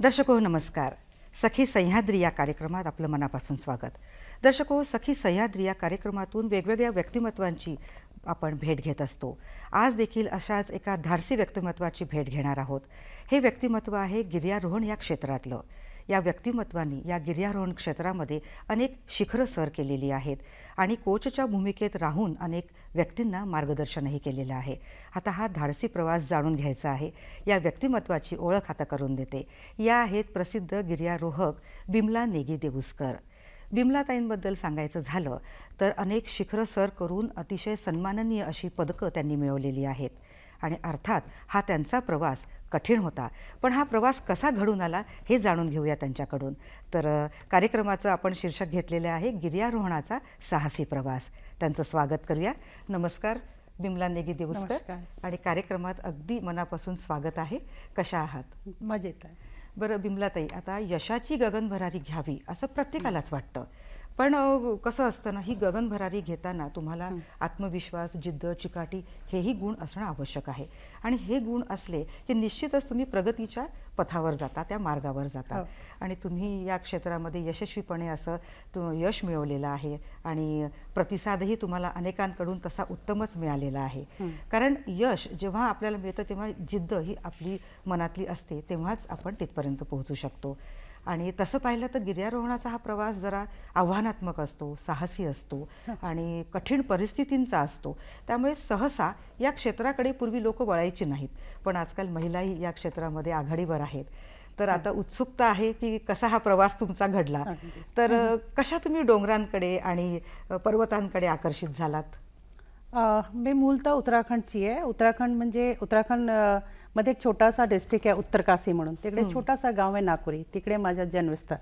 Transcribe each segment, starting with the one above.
दर्शको नमस्कार. सखी सह्याद्री या कार्यक्रमात आपलं मनापासून स्वागत. दर्शको, सखी सह्याद्री या कार्यक्रमातून वेगवेगळ्या व्यक्तिमत्वांची आपण भेट घेत असतो. आज देखील अशाच एका धाडसी व्यक्तिमत्वाची भेट घेणार आहोत. हे व्यक्तिमत्व आहे गिर्यारोहण या क्षेत्रातलं. या व्यक्तिमत्वांनी या गिर्यारोहण क्षेत्रामध्ये अनेक शिखरं सर केलेली आहेत आणि कोचच्या भूमिकेत राहून अनेक व्यक्तींना मार्गदर्शनही केलेलं आहे. आता हा धाडसी प्रवास जाणून घ्यायचा आहे. या व्यक्तिमत्वाची ओळख आता करून देते. या आहेत प्रसिद्ध गिर्यारोहक बिमला नेगी देऊस्कर. बिमलाताईंबद्दल सांगायचं झालं तर अनेक शिखरं सर करून अतिशय सन्माननीय अशी पदकं त्यांनी मिळवलेली आहेत. आणि अर्थात हा त्यांचा प्रवास कठीण होता, पण हा प्रवास कसा घडून आला हे जाणून घेऊया त्यांच्याकडून. तर कार्यक्रमाचं आपण शीर्षक घेतलेलं आहे गिर्यारोहणाचा साहसी प्रवास. त्यांचं स्वागत करूया. नमस्कार बिमला नेगी देऊस्कर. आणि कार्यक्रमात अगदी मनापासून स्वागत आहे. कशा आहात? मजेत आहे. बरं बिमलाताई, आता यशाची गगनभरारी घ्यावी असं प्रत्येकालाच वाटतं, पण कसं असतं ना, ही गगनभरारी घेताना तुम्हाला आत्मविश्वास, जिद्द, चिकाटी हेही गुण असणं आवश्यक आहे. आणि हे गुण असले की निश्चितच तुम्ही प्रगतीच्या पथावर जाता, त्या मार्गावर जाता. आणि तुम्ही या क्षेत्रामध्ये यशस्वीपणे असं यश मिळवलेलं आहे आणि प्रतिसादही तुम्हाला अनेकांकडून तसा उत्तमच मिळालेला आहे. कारण यश जेव्हा आपल्याला मिळतं तेव्हा जिद्द ही आपली मनातली असते, तेव्हाच आपण तिथपर्यंत पोहोचू शकतो. आणि तसं पाहिलं तर गिर्यारोहणाचा हा प्रवास जरा आव्हानात्मक असतो, साहसी असतो आणि कठीण परिस्थितींचा असतो. त्यामुळे सहसा या क्षेत्राकडे पूर्वी लोक वळायची नाहीत, पण आजकाल महिलाही या क्षेत्रामध्ये आघाडीवर आहेत. तर आता उत्सुकता आहे की कसा हा प्रवास तुमचा घडला. तर कशा तुम्ही डोंगरांकडे आणि पर्वतांकडे आकर्षित झालात? मी मूलतः उत्तराखंडची आहे. उत्तराखंड म्हणजे उत्तराखंड मध्ये एक छोटासा डिस्ट्रिक्ट आहे उत्तरकाशी म्हणून. तिकडे छोटासा गाव आहे नाकुरी, तिकडे माझा जन्मस्थळ.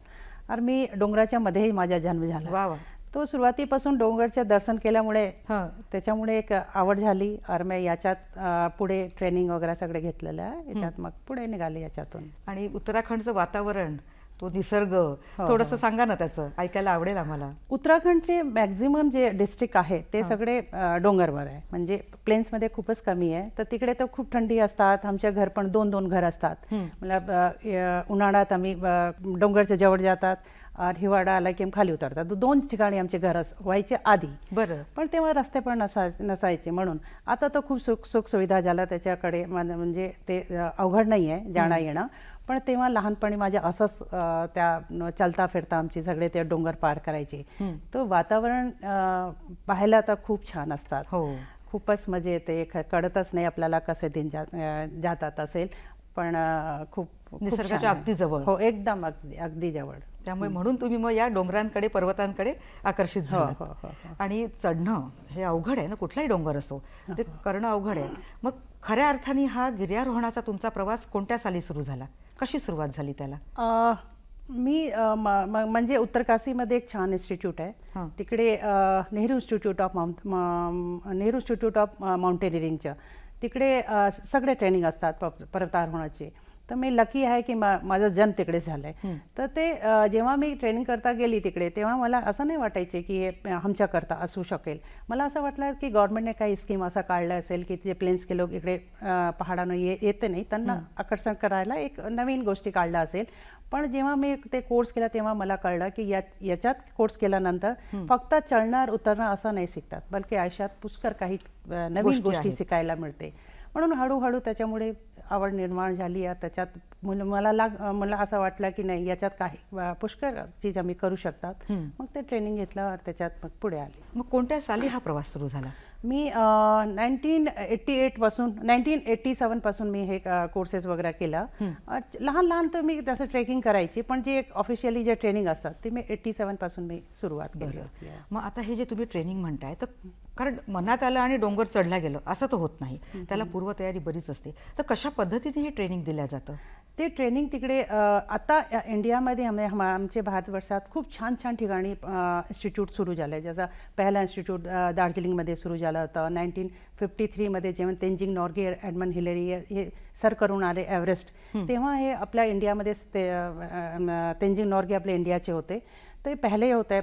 आणि मी डोंगराच्या मध्येही माझा जन्म झाला. वा वा. तो सुरुवातीपासून डोंगरचे दर्शन केल्यामुळे त्याच्यामुळे एक आवड झाली. और मी याच्यात पुढे ट्रेनिंग वगैरे सगळे घेतलेलं आहे. याच्यात मग पुढे निघाले याच्यातून. आणि उत्तराखंडचं वातावरण, तो निसर्ग थोडंसं सांगा ना, त्याचं ऐकायला आवडेल आम्हाला. उत्तराखंडचे मॅक्झिमम जे डिस्ट्रिक्ट आहे ते सगळे डोंगरवर आहे, म्हणजे प्लेन्समध्ये खूपच कमी आहे. तर तिकडे तर खूप थंडी असतात. आमच्या घर पण 2-2 घर असतात. मला उन्हाळ्यात आम्ही डोंगरच्या जवळ जातात, हिवाळा आला की खाली उतरतात. 2 ठिकाणी आमचे घर व्हायचे आधी. बरं. पण तेव्हा रस्ते पण नसायचे. म्हणून आता तर खूप सुख सुविधा झाला त्याच्याकडे, म्हणजे ते अवघड नाही आहे जाणं येणं. पण तेव्हा लहानपणी माझ्या असंच त्या चालता फिरता आमची सगळे ते डोंगर पार करायचे. तो वातावरण पाहायला तर खूप छान असतात. खूपच मजा येते. कळतच नाही आपल्याला कसे दिन जातात असेल, पण खूप निसर्गाच्या अगदी जवळ. हो, एकदम अगदी जवळ. त्यामुळे म्हणून तुम्ही मग या डोंगरांकडे, पर्वतांकडे आकर्षित झालात. आणि चढणं हे अवघड आहे ना, कुठलाही डोंगर असो ते करणं अवघड आहे. मग खऱ्या अर्थाने हा गिर्यारोहणाचा तुमचा प्रवास कोणत्या साली सुरू झाला? कशी सुरुवात झाली त्याला? मी म्हणजे उत्तरकाशीमध्ये एक छान इन्स्टिट्यूट आहे तिकडे, नेहरू इन्स्टिट्यूट ऑफ माउंटेनिअरिंगचं. तिकडे सगळे ट्रेनिंग असतात पर्वतारोहणाचे. तर मी लकी आहे की माझा जन्म तिकडे झाला आहे. तर ते जेव्हा मी ट्रेनिंग करता गेली तिकडे, तेव्हा मला असं नाही वाटायचे की हे आमच्याकरता असू शकेल. मला असं वाटलं की गव्हर्नमेंटने काही स्कीम असा काढला असेल की जे प्लेन्सके लोक इकडे पहाडानं येते नाही, त्यांना आकर्षण करायला एक नवीन गोष्टी काढल्या असेल. पण जेव्हा मी ते कोर्स केला तेव्हा मला कळलं की याच्यात कोर्स केल्यानंतर फक्त चढणार उतरणार असं नाही शिकतात, बल्कि आयुष्यात पुष्कळ काही नवीन गोष्टी शिकायला मिळते. म्हणून हळूहळू त्याच्यामुळे आवड निर्माण झाली. त्याच्यात मला असं वाटलं की नाही, याच्यात काही पुष्कळ चीज आम्ही करू शकतात. मग ते ट्रेनिंग घेतलं, त्याच्यात मग पुढे आले. मग कोणत्या साली हा प्रवास सुरू झाला? मी 1987 पासून मी हे कोर्सेस वगैरे केलं. लहान तर मी तसं ट्रेकिंग करायची, पण जे ऑफिशियली जे ट्रेनिंग असतात ते मी 87 पासून मी सुरुवात केली होती. मग आता हे जे तुम्ही ट्रेनिंग म्हणताय, तर कारण मनात आलं आणि डोंगर चढला गेलं असं तर होत नाही, त्याला पूर्वतयारी बरीच असते. तर कशा पद्धतीने हे ट्रेनिंग दिलं जातं? ते ट्रेनिंग तिकडे आता इंडियामध्ये आमच्या भारतवर्षात खूप छान छान ठिकाणी इन्स्टिट्यूट सुरू झाले. जसं पहिला इन्स्टिट्यूट दार्जिलिंगमध्ये सुरू झालं होतं 1953 मध्ये, जेव्हा तेंजिंग नॉर्गे, एडमंड हिलरी हे सर करून आले एव्हरेस्ट, तेव्हा हे आपल्या इंडियामध्ये तेंजिंग नॉर्गे आपल्या इंडियाचे होते. ते पहिले होते,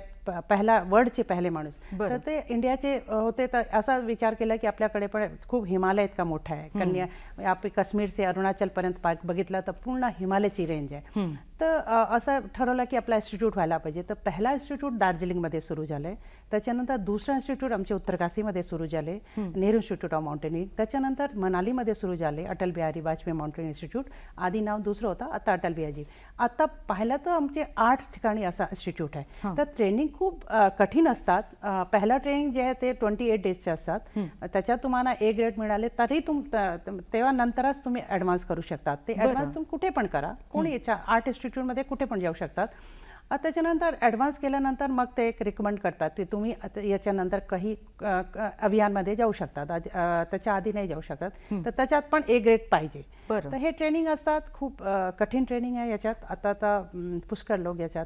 पहिला वर्ल्डचे पहिले माणूस. तर ते इंडियाचे होते. तर असा विचार केला की आपल्याकडे पण खूप हिमालय इतका मोठा आहे. कन्या आपण काश्मीर से अरुणाचल पर्यंत बघितलं तर पूर्ण हिमालयाची रेंज आहे. तर असं ठरवलं की आपला इन्स्टिट्यूट व्हायला पाहिजे. तर पहिला इन्स्टिट्यूट दार्जिलिंगमध्ये सुरू झालं आहे. त्याच्यानंतर दुसरं इन्स्टिट्यूट आमचे उत्तरकाशीमध्ये सुरू झाले, नेहरू इन्स्टिट्यूट ऑफ माउंटेनिंग. त्याच्यानंतर मनालीमध्ये सुरू झाले, अटल बिहारी वाजपेयी माउंटेन इन्स्टिट्यूट. आधी नाव दुसरं होतं, आता अटल बिहारी. आता पाहिलं तर आमचे 8 ठिकाणी असा इन्स्टिट्यूट आहे. तर ट्रेनिंग खूप कठीण असतात. पहिला ट्रेनिंग जे आहे ते 28 डेजचे असतात. त्याच्यात तुम्हाला A ग्रेड मिळाले तरी तेव्हा नंतरच तुम्ही ॲडव्हान्स करू शकतात. ते ॲडव्हान्स तुम्ही कुठे पण करा, कोणी याच्या आर्ट इन्स्टिट्यूटमध्ये कुठे पण जाऊ शकतात. त्याच्यानंतर ॲडव्हान्स केल्यानंतर मग ते एक रिकमेंड करतात की तुम्ही याच्यानंतर काही अभियानमध्ये जाऊ शकतात, त्याच्या आधी नाही जाऊ शकत. तर त्याच्यात पण A ग्रेड पाहिजे. तर हे ट्रेनिंग असतात, खूप कठीण ट्रेनिंग आहे याच्यात. आता पुष्कळ लोक याच्यात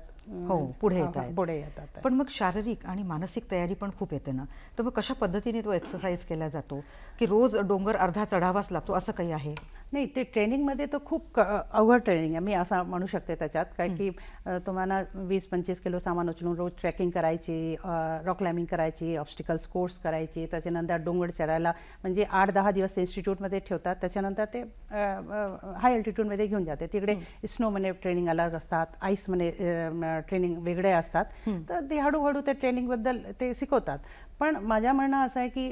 पुढे येतात. पण मग शारीरिक आणि मानसिक तयारी पण खूप येते ना, तर मग कशा पद्धतीने तो एक्सरसाइज केला जातो की रोज डोंगर अर्धा चढावाच लागतो असं काही आहे? नाही, ते ट्रेनिंगमध्ये तर खूप अवघड ट्रेनिंग आहे, मी असं म्हणू शकते त्याच्यात. काय की तुम्हाला 20-25 किलो सामान उचलून रोज ट्रेकिंग करायची, रॉक क्लाइम्बिंग करायची, ऑब्स्टिकल्स कोर्स करायची. त्याच्यानंतर डोंगर चढायला म्हणजे 8-10 दिवस ते इन्स्टिट्यूटमध्ये ठेवतात. त्याच्यानंतर ते हाय अल्टिट्यूडमध्ये घेऊन जाते. तिकडे स्नोमध्ये ट्रेनिंग अलग असतात, आईसमध्ये ट्रेनिंग वेगळे असतात. तर ते हळूहळू ते ट्रेनिंगबद्दल ते शिकवतात. पण माझं म्हणणं असं आहे की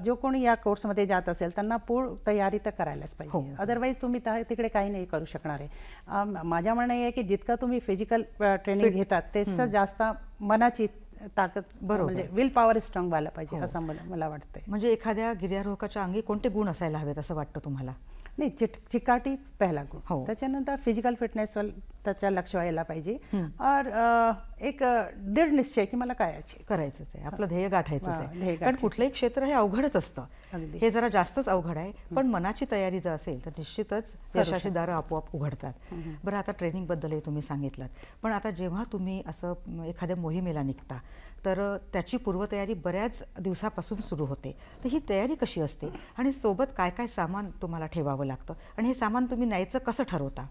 जो कोणी या कोर्समध्ये जात असेल त्यांना पूर्ण तयारी तर करायलाच पाहिजे. अदरवाईज तुम्ही तिकडे काही नाही करू शकणार आहे. माझं म्हणणं आहे की जितकं तुम्ही फिजिकल ट्रेनिंग घेतात तेच जास्त मनाची ताकद, म्हणजे विल पॉवर स्ट्रॉंग व्हायला पाहिजे असं मला वाटतंय. म्हणजे एखाद्या गिर्यारोहकाच्या अंगी कोणते गुण असायला हवेत असं वाटतं तुम्हाला? नाही, चिकाटी पहिला गुण. त्याच्यानंतर फिजिकल फिटनेसवर त्याच्या लक्ष व्हायला पाहिजे. और एक दृढ निश्चय की मला काय करायचंच आहे, आपलं ध्येय गाठायचंच आहे. कारण कुठलंही क्षेत्र हे अवघडच असतं, हे जरा जास्तच अवघड आहे. पण मनाची तयारी जर असेल तर निश्चितच यशाची दारं आपोआप उघडतात. बरं, आता ट्रेनिंगबद्दलही तुम्ही सांगितलं, पण आता जेव्हा तुम्ही असं एखाद्या मोहिमेला निघता तर त्याची पूर्वतयारी बऱ्याच दिवसापासून सुरू होते. तर ही तयारी कशी असते आणि सोबत काय काय सामान तुम्हाला ठेवावं लागतं आणि हे सामान तुम्ही न्यायचं कसं ठरवता?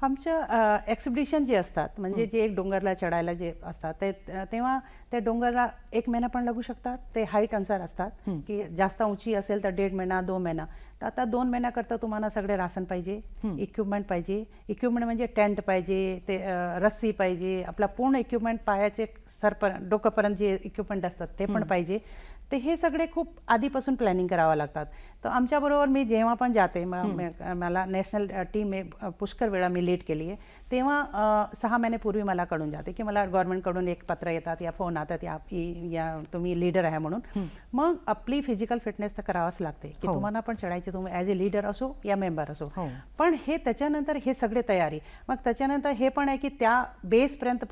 आमचं एक्झिबिशन जे असतात, म्हणजे जे एक डोंगरला चढायला जे असतात ते तेव्हा त्या डोंगरला 1 महिना पण लागू शकतात. ते हाईट अनुसार असतात की जास्त उंची असेल तर 1.5 महिना 2 महिना. तर आता 2 महिन्याकरता तुम्हाला सगळे राशन पाहिजे, इक्विपमेंट पाहिजे. इक्विपमेंट म्हणजे टेंट पाहिजे, ते रस्सी पाहिजे, आपला पूर्ण इक्विपमेंट पायाचे डोक्यापर्यंत जे इक्विपमेंट असतात ते पण पाहिजे. ते हे सगळे खूप आधीपासून प्लॅनिंग करावं लागतात. तर आमच्याबरोबर मी जेव्हा पण जाते, मला नॅशनल टीम पुष्कळ वेळा मी लीड केली आहे, तेव्हा 6 महिन्यापूर्वी मला कळून जाते की मला गव्हर्नमेंटकडून एक पत्र येतात या फोन येतात या तुम्ही लीडर आहे म्हणून. मग आपली फिजिकल फिटनेस तर करावंच लागते की तुम्हाला पण चढायचे, तुम्ही ॲज अ लीडर असो या मेंबर असो. पण हे त्याच्यानंतर हे सगळे तयारी, मग त्याच्यानंतर हे पण आहे की त्या बेसपर्यंत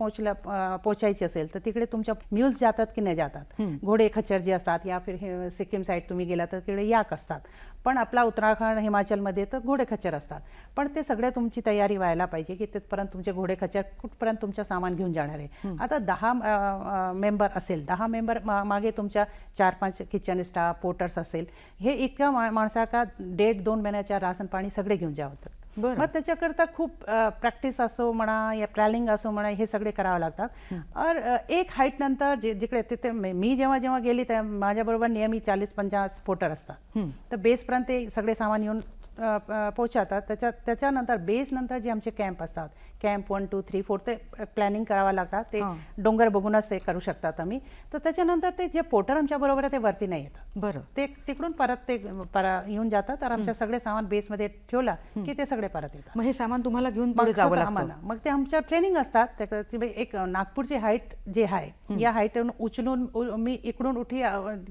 पोचायची असेल तर तिकडे तुमच्या म्यूल्स जातात की नाही जातात, घोडे खच्चर जे असतात, या फिर सिक्कीम साईड तुम्ही गेला तर तिकडे याक असतात. पण आपला उत्तराखंड हिमाचलमध्ये तर घोडे खच्चर असतात. पण ते सगळे तुमची तयारी व्हायला पाहिजे की तिथपर्यंत तुमचे घोडे खच्चर कुठपर्यंत तुमचं सामान घेऊन जाणार आहे. आता 10 मेंबर असेल, 10 मेंबर मागे तुमच्या 4-5 किचन स्टाफ, पोर्टर्स असेल. हे इतक्या माणसाका 1.5-2 महिन्याच्या राशन पाणी सगळे घेऊन जावं. मग त्याच्याकरता खूप प्रॅक्टिस असो म्हणा या प्लॅनिंग असो म्हणा, हे सगळे करावं लागतात. और एक हाईट नंतर जिकडे तिथे मी जेव्हा गेली त्या माझ्याबरोबर नेहमी 40-50 पोर्टर असतात. तर बेसपर्यंत ते सगळे सामान येऊन पोहोचतात. त्याच्यानंतर बेसनंतर जे आमचे कॅम्प असतात, कॅम्प 1, 2, 3, 4 ते प्लॅनिंग करावं लागतात. ते डोंगर बघूनच ते करू शकतात आम्ही. तर त्याच्यानंतर ते जे पोर्टर आमच्या बरोबर आहे ते वरती नाही येतात. बरं, ते तिकडून परत ते येऊन जातात. तर आमच्या सगळे सामान बेसमध्ये ठेवला की ते सगळे परत येतात. मग हे सामान तुम्हाला घेऊन पुढे जावं लागतं. मग ते आमच्या ट्रेनिंग असतात. एक नागपूरची हाईट जे आहे, या हाईटवरून उचलून मी इकडून उठी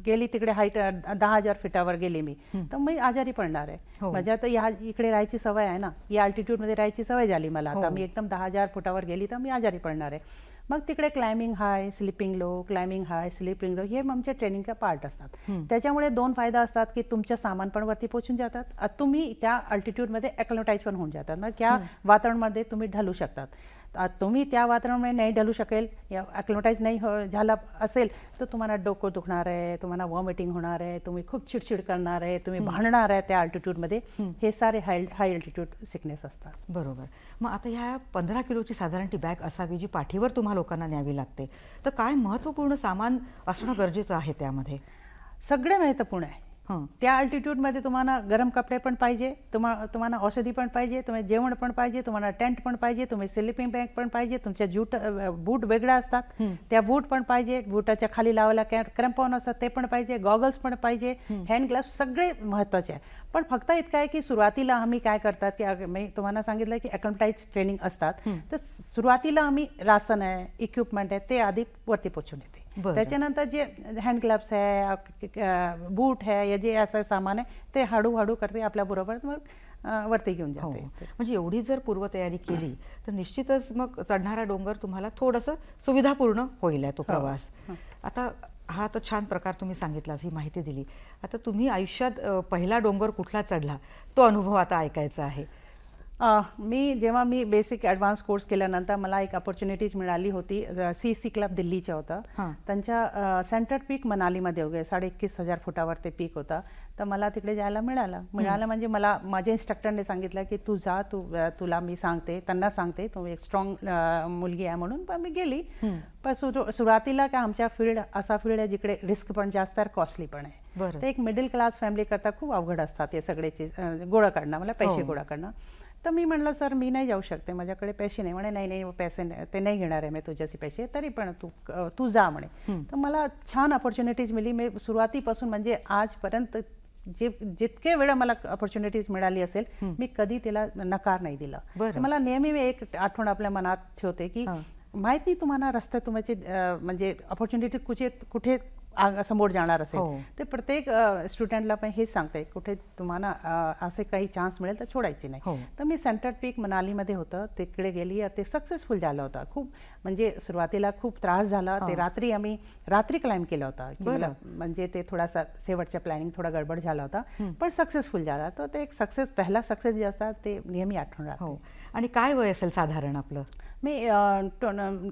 गेली तिकडे हाईट 10,000 फीटावर गेली मी, तर मी आजारी पडणार आहे. माझ्या तर इकडे राहायची सवय आहे ना, या अल्टिट्यूडमध्ये राहायची सवय झाली मला. आता मी एकदम 10,000 फुटावर गेली तर मी आजारी पडणार आहे. मग तिकडे क्लाइम्बिंग हाय, स्लिपिंग लो, क्लाइम्बिंग हाय, स्लिपिंग लो, हे आमच्या ट्रेनिंगचा पार्ट असतात. त्याच्यामुळे 2 फायदा असतात की तुमचं सामान पण वरती पोहोचून जातात, तुम्ही त्या अल्टिट्यूडमध्ये ॲक्लिमटाईज पण होऊन जातात. मग त्या वातावरणामध्ये तुम्ही ढालू शकतात. तुम्ही त्या वातावरणामध्ये नाही ढळू शकेल या ॲक्लिमटाईज नाही झाला असेल तर तुम्हाला डोकं दुखणार आहे, तुम्हाला वॉमिटिंग होणार आहे, तुम्ही खूप चिडचिड करणार आहे, तुम्ही भांडणार आहे त्या अल्टिट्यूडमध्ये. हे सारे हाय अल्टिट्यूड सिकनेस असतात. बरोबर. मग आता ह्या 15 किलोची साधारण ती बॅग असावी जी पाठीवर तुम्हा लोकांना न्यावी लागते, तर काय महत्त्वपूर्ण सामान असणं गरजेचं आहे त्यामध्ये? सगळे महत्त्वपूर्ण आहे. त्या अल्टिट्यूडमध्ये तुम्हाला गरम कपडे पण पाहिजे, तुम्हाला औषधी पण पाहिजे, तुम्हाला जेवण पण पाहिजे, तुम्हाला टेंट पण पाहिजे, तुम्ही स्लिपिंग बॅग पण पाहिजे, तुमच्या बूट वेगळ्या असतात त्या बूट पण पाहिजे, बुटाच्या खाली लावायला क्रॅम्पॉन असतात ते पण पाहिजे, गॉगल्स पण पाहिजे, हँड ग्लव्स सगळे महत्त्वाचे आहे. पण फक्त इतकं आहे की सुरुवातीला आम्ही काय करतात की मी तुम्हाला सांगितलं की ॲक्लिमटाईज ट्रेनिंग असतात, तर सुरुवातीला आम्ही राशन आहे, इक्विपमेंट आहे ते आधी वरती पोचून येते. त्याच्यानंतर जे हँड ग्लव्स आहे, बूट आहे, या जे असं सामान आहे ते हळूहळू करते आपल्याबरोबर मग वरती घेऊन जाते. म्हणजे एवढी जर पूर्वतयारी केली तर निश्चितच मग चढणारा डोंगर तुम्हाला थोडंसं सुविधापूर्ण होईल तो प्रवास. आता हा तर छान प्रकार तुम्ही सांगितला, ही माहिती दिली. आता तुम्ही आयुष्यात पहिला डोंगर कुठला चढला तो अनुभव आता ऐकायचा आहे. जेव्हा मी बेसिक ॲडव्हान्स कोर्स केल्यानंतर मला एक अपॉर्च्युनिटीज मिळाली होती. CC क्लब दिल्लीच्या होता, त्यांच्या सेंटर पीक मनालीमध्ये वगैरे 21,500 फुटावर ते पीक होता. तर मला तिकडे जायला मिळालं म्हणजे मला माझ्या इन्स्ट्रक्टरने सांगितलं की तू जा, तुला मी सांगते, त्यांना सांगते, तू एक स्ट्रॉंग मुलगी आहे म्हणून. पण मी गेली. पण सुरुवातीला काय आमच्या फील्ड असा फील्ड आहे जिकडे रिस्क पण जास्त आहे, कॉस्टली पण आहे. तर एक मिडल क्लास फॅमिली करता खूप अवघड असतात हे सगळ्याचे गोळा करणं, मला पैसे गोळा करणं. तर मी म्हणलं सर मी नाही जाऊ शकते, माझ्याकडे पैसे नाही. म्हणे नाही पैसे ते नाही घेणार आहे मी तुझ्याशी पैसे, तरी पण तू जा म्हणे. तर मला छान अपॉर्च्युनिटीज मिळली. मी सुरुवातीपासून म्हणजे आजपर्यंत जितके वेळा मला अपॉर्च्युनिटीज मिळाली असेल मी कधी तिला नकार नाही दिला. मला नेहमी मी एक आठवण आपल्या मनात ठेवते की माहित नाही तुम्हाला रस्त्यात तुमची म्हणजे अपॉर्च्युनिटी कुठे समोर जाणार असेल ते प्रत्येक स्टुडंटला पण हेच सांगते, कुठे तुम्हाला असे काही चान्स मिळेल तर सोडायचे नाही. तर मी सेंटर पीक मनालीमध्ये होतं, तिकडे गेली, ते सक्सेसफुल झालं होतं. खूप म्हणजे सुरुवातीला खूप त्रास झाला. ते आम्ही रात्री क्लाइंब केला होता, म्हणजे ते थोडासा शेवटच्या प्लॅनिंग थोडा गडबड झाला होता, पण सक्सेसफुल झाला. तर ते एक पहिला सक्सेस जे असतात ते नेहमी आठवण राहते. आणि काय वय असेल साधारण आपलं? मी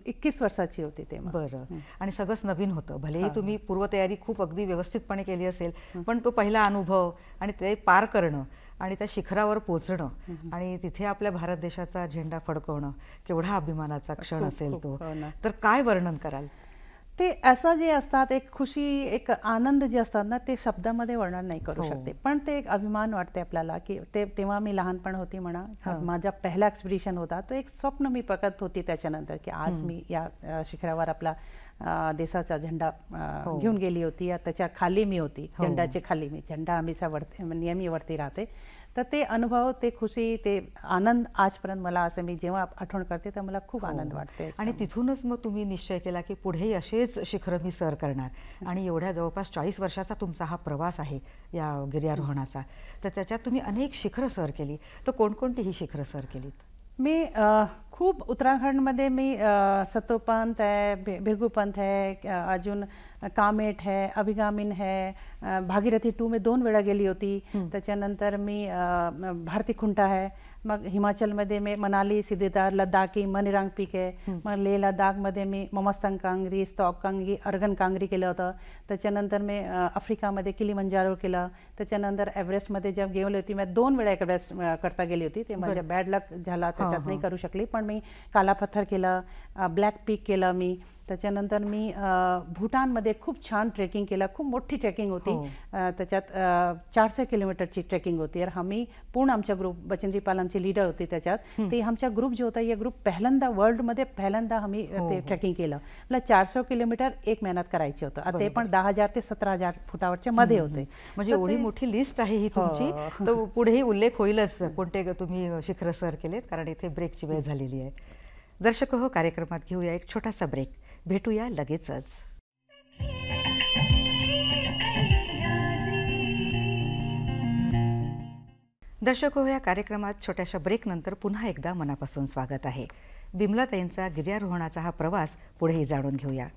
21 वर्षाची होती तेव्हा. बरं. आणि सगळंच नवीन होतं. भलेही तुम्ही पूर्वतयारी खूप अगदी व्यवस्थितपणे केली असेल, पण तो पहिला अनुभव आणि ते पार करणं आणि त्या शिखरावर पोचणं आणि तिथे आपल्या भारत देशाचा झेंडा फडकवणं केवढा अभिमानाचा क्षण असेल तो. तर काय वर्णन कराल? ते असं जे असतात एक खुशी, एक आनंद जे असतात ना, ते शब्दामध्ये वर्णन नाही करू शकते. पण ते एक अभिमान वाटते आपल्याला की तेव्हा मी लहानपण होती म्हणा, माझा पहिला एक्सपिडिशन होता, तो एक स्वप्न मी बघत होती त्याच्यानंतर की आज मी या शिखरावर आपला देशाचा झेंडा घेऊन गेली होती. त्याच्या खाली मी होती, झेंडाच्या खाली मी, झेंडा हमेशा नेहमी वरती राहते. तर ते अनुभव, ते खुशी, ते आनंद आजपर्यंत मला असं मी जेव्हा आठवण करते तर मला खूप आनंद वाटते. आणि तिथूनच मग तुम्ही निश्चय केला की पुढेही असेच शिखरं मी सर करणार. आणि एवढ्या जवळपास 40 वर्षाचा तुमचा हा प्रवास आहे या गिर्यारोहणाचा, तर त्याच्यात तुम्ही अनेक शिखरं सर केली. तर कोणकोणती ही शिखरं सर केलीत? मी खूप उत्तराखंडमध्ये मी सतोपंथ आहे, भिरगूपंथ आहे, अजून कामेट है, अभिगामीन है, भागीरथी 2 में 2 वेळा गेली होती. त्याच्यानंतर मी भारती खुंटा आहे. मग हिमाचलमध्ये मी मनाली, सिद्धेदार, लद्दाखी, मनिरांग पीक आहे. मग लेह लद्दाखमध्ये मी ममस्तंग कांगरी, स्टॉक कांगरी, अर्गन कांगरी केलं होतं. त्याच्यानंतर मी आफ्रिकामध्ये किलीमंजारो केलं. त्याच्यानंतर एव्हरेस्टमध्ये जेव्हा गेली होती, मी 2 वेळा एव्हरेस्ट करता गेली होती. ते माझ्या बॅड लक झाला, त्याच्यात नाही करू शकली. पण मी काला पत्थर केलं, ब्लॅक पीक केलं मी. त्याच्यानंतर मी भूटानमध्ये खूप छान ट्रेकिंग केलं. खूप मोठी ट्रेकिंग होती. त्याच्यात 400 किलोमीटरची ट्रेकिंग होती. आणि आम्ही पूर्ण आमच्या ग्रुप, बचेंद्री पाल आमची लीडर होती त्याच्यात. ते आमचा ग्रुप जो होता, या ग्रुप पहिल्यांदा वर्ल्डमध्ये पहिल्यांदा आम्ही ते ट्रेकिंग केलं. मला 400 किलोमीटर 1 महिन्यात करायचे होतं. ते पण 10,000 ते 17,000 फुटावरच्या मध्ये होते. म्हणजे एवढी मोठी लिस्ट आहे ही तुमची. तर पुढेही उल्लेख होईलच कोणते तुम्ही शिखर सर केलेत, कारण इथे ब्रेकची वेळ झालेली आहे. दर्शक हो, कार्यक्रमात घेऊया एक छोटासा ब्रेक. भेटूया लगेचच. दर्शक हो, या कार्यक्रमात छोट्याशा ब्रेकनंतर पुन्हा एकदा मनापासून स्वागत आहे. बिमलाताईंचा गिर्यारोहणाचा हा प्रवास पुढेही जाणून घेऊया.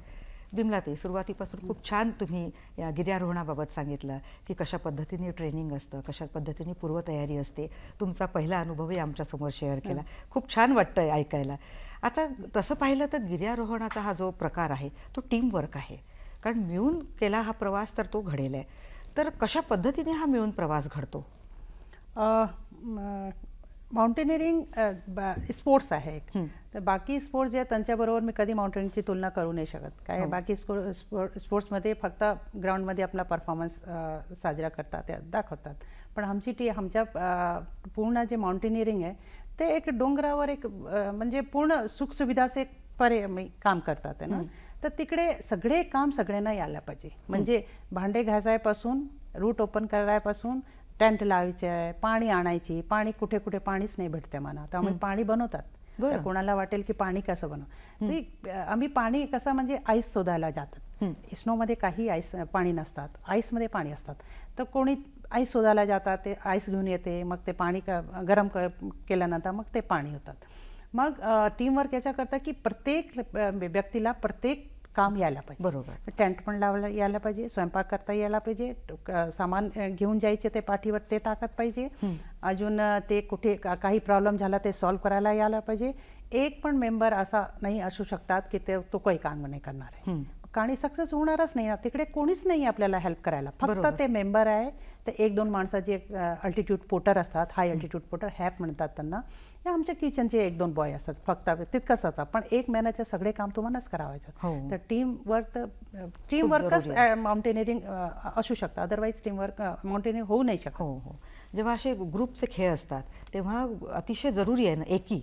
बिमलाताई, सुरुवातीपासून खूप छान तुम्ही या गिर्यारोहणाबाबत सांगितलं की कशा पद्धतीने ट्रेनिंग असतं, कशा पद्धतीने पूर्वतयारी असते. तुमचा पहिला अनुभवही आमच्यासमोर शेअर केला. खूप छान वाटतंय ऐकायला. आता तसं पाहिलं तर गिर्यारोहणाचा हा जो प्रकार आहे तो टीमवर्क आहे, कारण मिळून केला हा प्रवास तर तो घडेल आहे. तर कशा पद्धतीने हा मिळून प्रवास घडतो? माउंटेनिअरिंग स्पोर्ट्स आहे एक. तर बाकी स्पोर्ट्स जे आहेत त्यांच्याबरोबर मी कधी माउंटेनिंगची तुलना करू नाही शकत. काय बाकी स्पोर्ट्समध्ये फक्त ग्राउंडमध्ये आपला परफॉर्मन्स साजरा करतात, ते दाखवतात. पण आमच्या पूर्ण जे माउंटेनिअरिंग आहे ते एक डोंगरावर एक म्हणजे पूर्ण सुखसुविधाचे काम करतात आहे ना. तर तिकडे सगळे काम सगळ्यांना यायला पाहिजे. म्हणजे भांडे घासायपासून, रूट ओपन करायपासून, टेंट लावायचे आहे, पाणी आणायची, पाणी कुठे कुठे पाणीच नाही भेटते मला, त्यामुळे पाणी बनवतात. तर कोणाला वाटेल की पाणी कसं बनव, आम्ही पाणी कसं म्हणजे आईस शोधायला जातात. स्नोमध्ये काही पाणी नसतात, आईसमध्ये पाणी असतात. तर कोणी आईस शोधायला जातात, ते आईस घेऊन येते, मग ते पाणी गरम केल्यानंतर मग ते पाणी होतात. मग टीमवर्क याच्या करता की प्रत्येक व्यक्तीला प्रत्येक काम यायला पाहिजे. बरोबर. टेंट पण लावायला यायला पाहिजे, स्वयंपाक करता यायला पाहिजे, सामान घेऊन जायचे ते पाठीवर ते ताकद पाहिजे, अजून ते कुठे काही प्रॉब्लेम झाला ते सॉल्व्ह करायला यायला पाहिजे. एक पण मेंबर असा नाही असू शकतात की तो काही काम नाही करणार आहे, आणि सक्सेस होणारच नाही. तिकडे कोणीच नाही आपल्याला हेल्प करायला, फक्त ते मेंबर आहे. तर 1-2 माणसाचे अल्टिट्यूड पोटर असतात, हाय अल्टिट्यूड पोटर हॅप म्हणतात त्यांना. या आमच्या किचनचे 1-2 बॉय असतात, फक्त तितकंच असतात. पण एक महिन्याचे सगळे काम तुम्हालाच करावायचं. तर टीमवर्कच माउंटेनिअरिंग असू शकतं, अदरवाईज टीमवर्क माउंटेनिअरिंग होऊ नाही शकत. हो. जेव्हा असे ग्रुपचे खेळ असतात तेव्हा अतिशय जरुरी आहे ना एकी,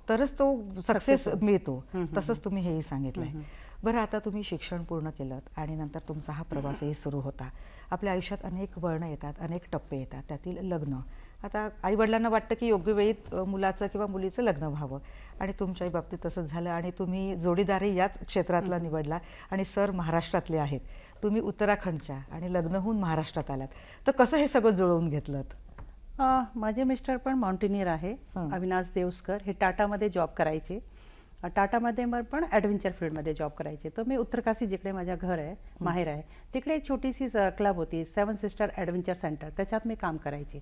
तरच तो सक्सेस मिळतो. तसंच तुम्ही हेही सांगितलंय. बरं, आता तुम्ही शिक्षण पूर्ण केलं आणि नंतर तुमचा हा प्रवासही सुरू होता. आपल्या आयुष्यात अनेक वळणं येतात, अनेक टप्पे येतात, त्यातील लग्न. आता आईवडिलांना वाटतं की योग्य वेळीत मुलाचं किंवा मुलीचं लग्न व्हावं, आणि तुमच्याही बाबतीत तसंच झालं. आणि तुम्ही जोडीदारही याच क्षेत्रातला निवडला, आणि सर महाराष्ट्रातले आहेत, तुम्ही उत्तराखंडच्या, आणि लग्न होऊन महाराष्ट्रात आलात. तर कसं हे सगळं जुळवून घेतलं? माझे मिस्टर पण माउंटेनियर आहे, अविनाश देवस्कर. हे टाटामध्ये जॉब करायचे. टाटामध्ये पण ॲडव्हेंचर फील्डमध्ये जॉब करायचे. तर मी उत्तरकाशी, जिकडे माझं घर आहे, माहेर आहे, तिकडे एक छोटीशी क्लब होती, 7 सिस्टर ॲडव्हेंचर सेंटर, त्याच्यात मी काम करायचे.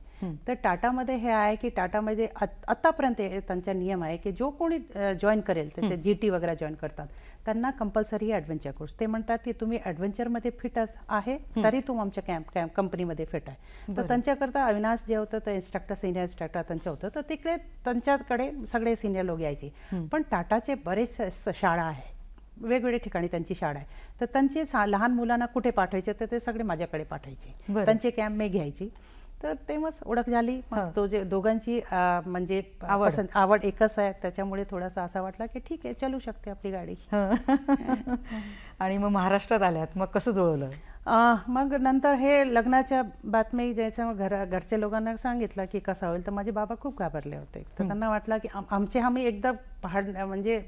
तर टाटामध्ये हे आहे की टाटामध्ये आत्तापर्यंत त्यांचा नियम आहे की जो कोणी जॉईन करेल, त्याचे GT वगैरे जॉईन करतात, त्यांना कंपल्सरी ॲडव्हेंचर कोर्स. ते म्हणतात की तुम्ही ॲडव्हेंचरमध्ये फिट आहे तरी तुम्ही आमच्या कंपनीमध्ये फिट आहे. तर त्यांच्याकरता अविनाश जे होतं ते इन्स्ट्रक्टर, सिनियर इन्स्ट्रक्टर त्यांचं होतं. तर तिकडे त्यांच्याकडे सगळे सिनियर लोक यायचे. पण टाटाचे बरेच शाळा आहे, वेगवेगळ्या ठिकाणी त्यांची शाळा आहे. तर त्यांचे लहान मुलांना कुठे पाठवायचे तर ते सगळे माझ्याकडे पाठवायचे. त्यांचे कॅम्प मी घ्यायची. तर तेव्हाच ओळख झाली. तो जे दोघांची म्हणजे आवड एकच आहे, त्याच्यामुळे थोडासा असा वाटला की ठीक आहे, चालू शकते आपली गाडी. आणि मग महाराष्ट्रात आल्यात, मग कसं जुळवलं? मग नंतर हे लग्नाच्या बातमी ज्याच्या घरच्या लोकांना सांगितलं की कसं होईल, तर माझे बाबा खूप घाबरले होते. तर त्यांना वाटलं की आम्ही एकदा पहाड म्हणजे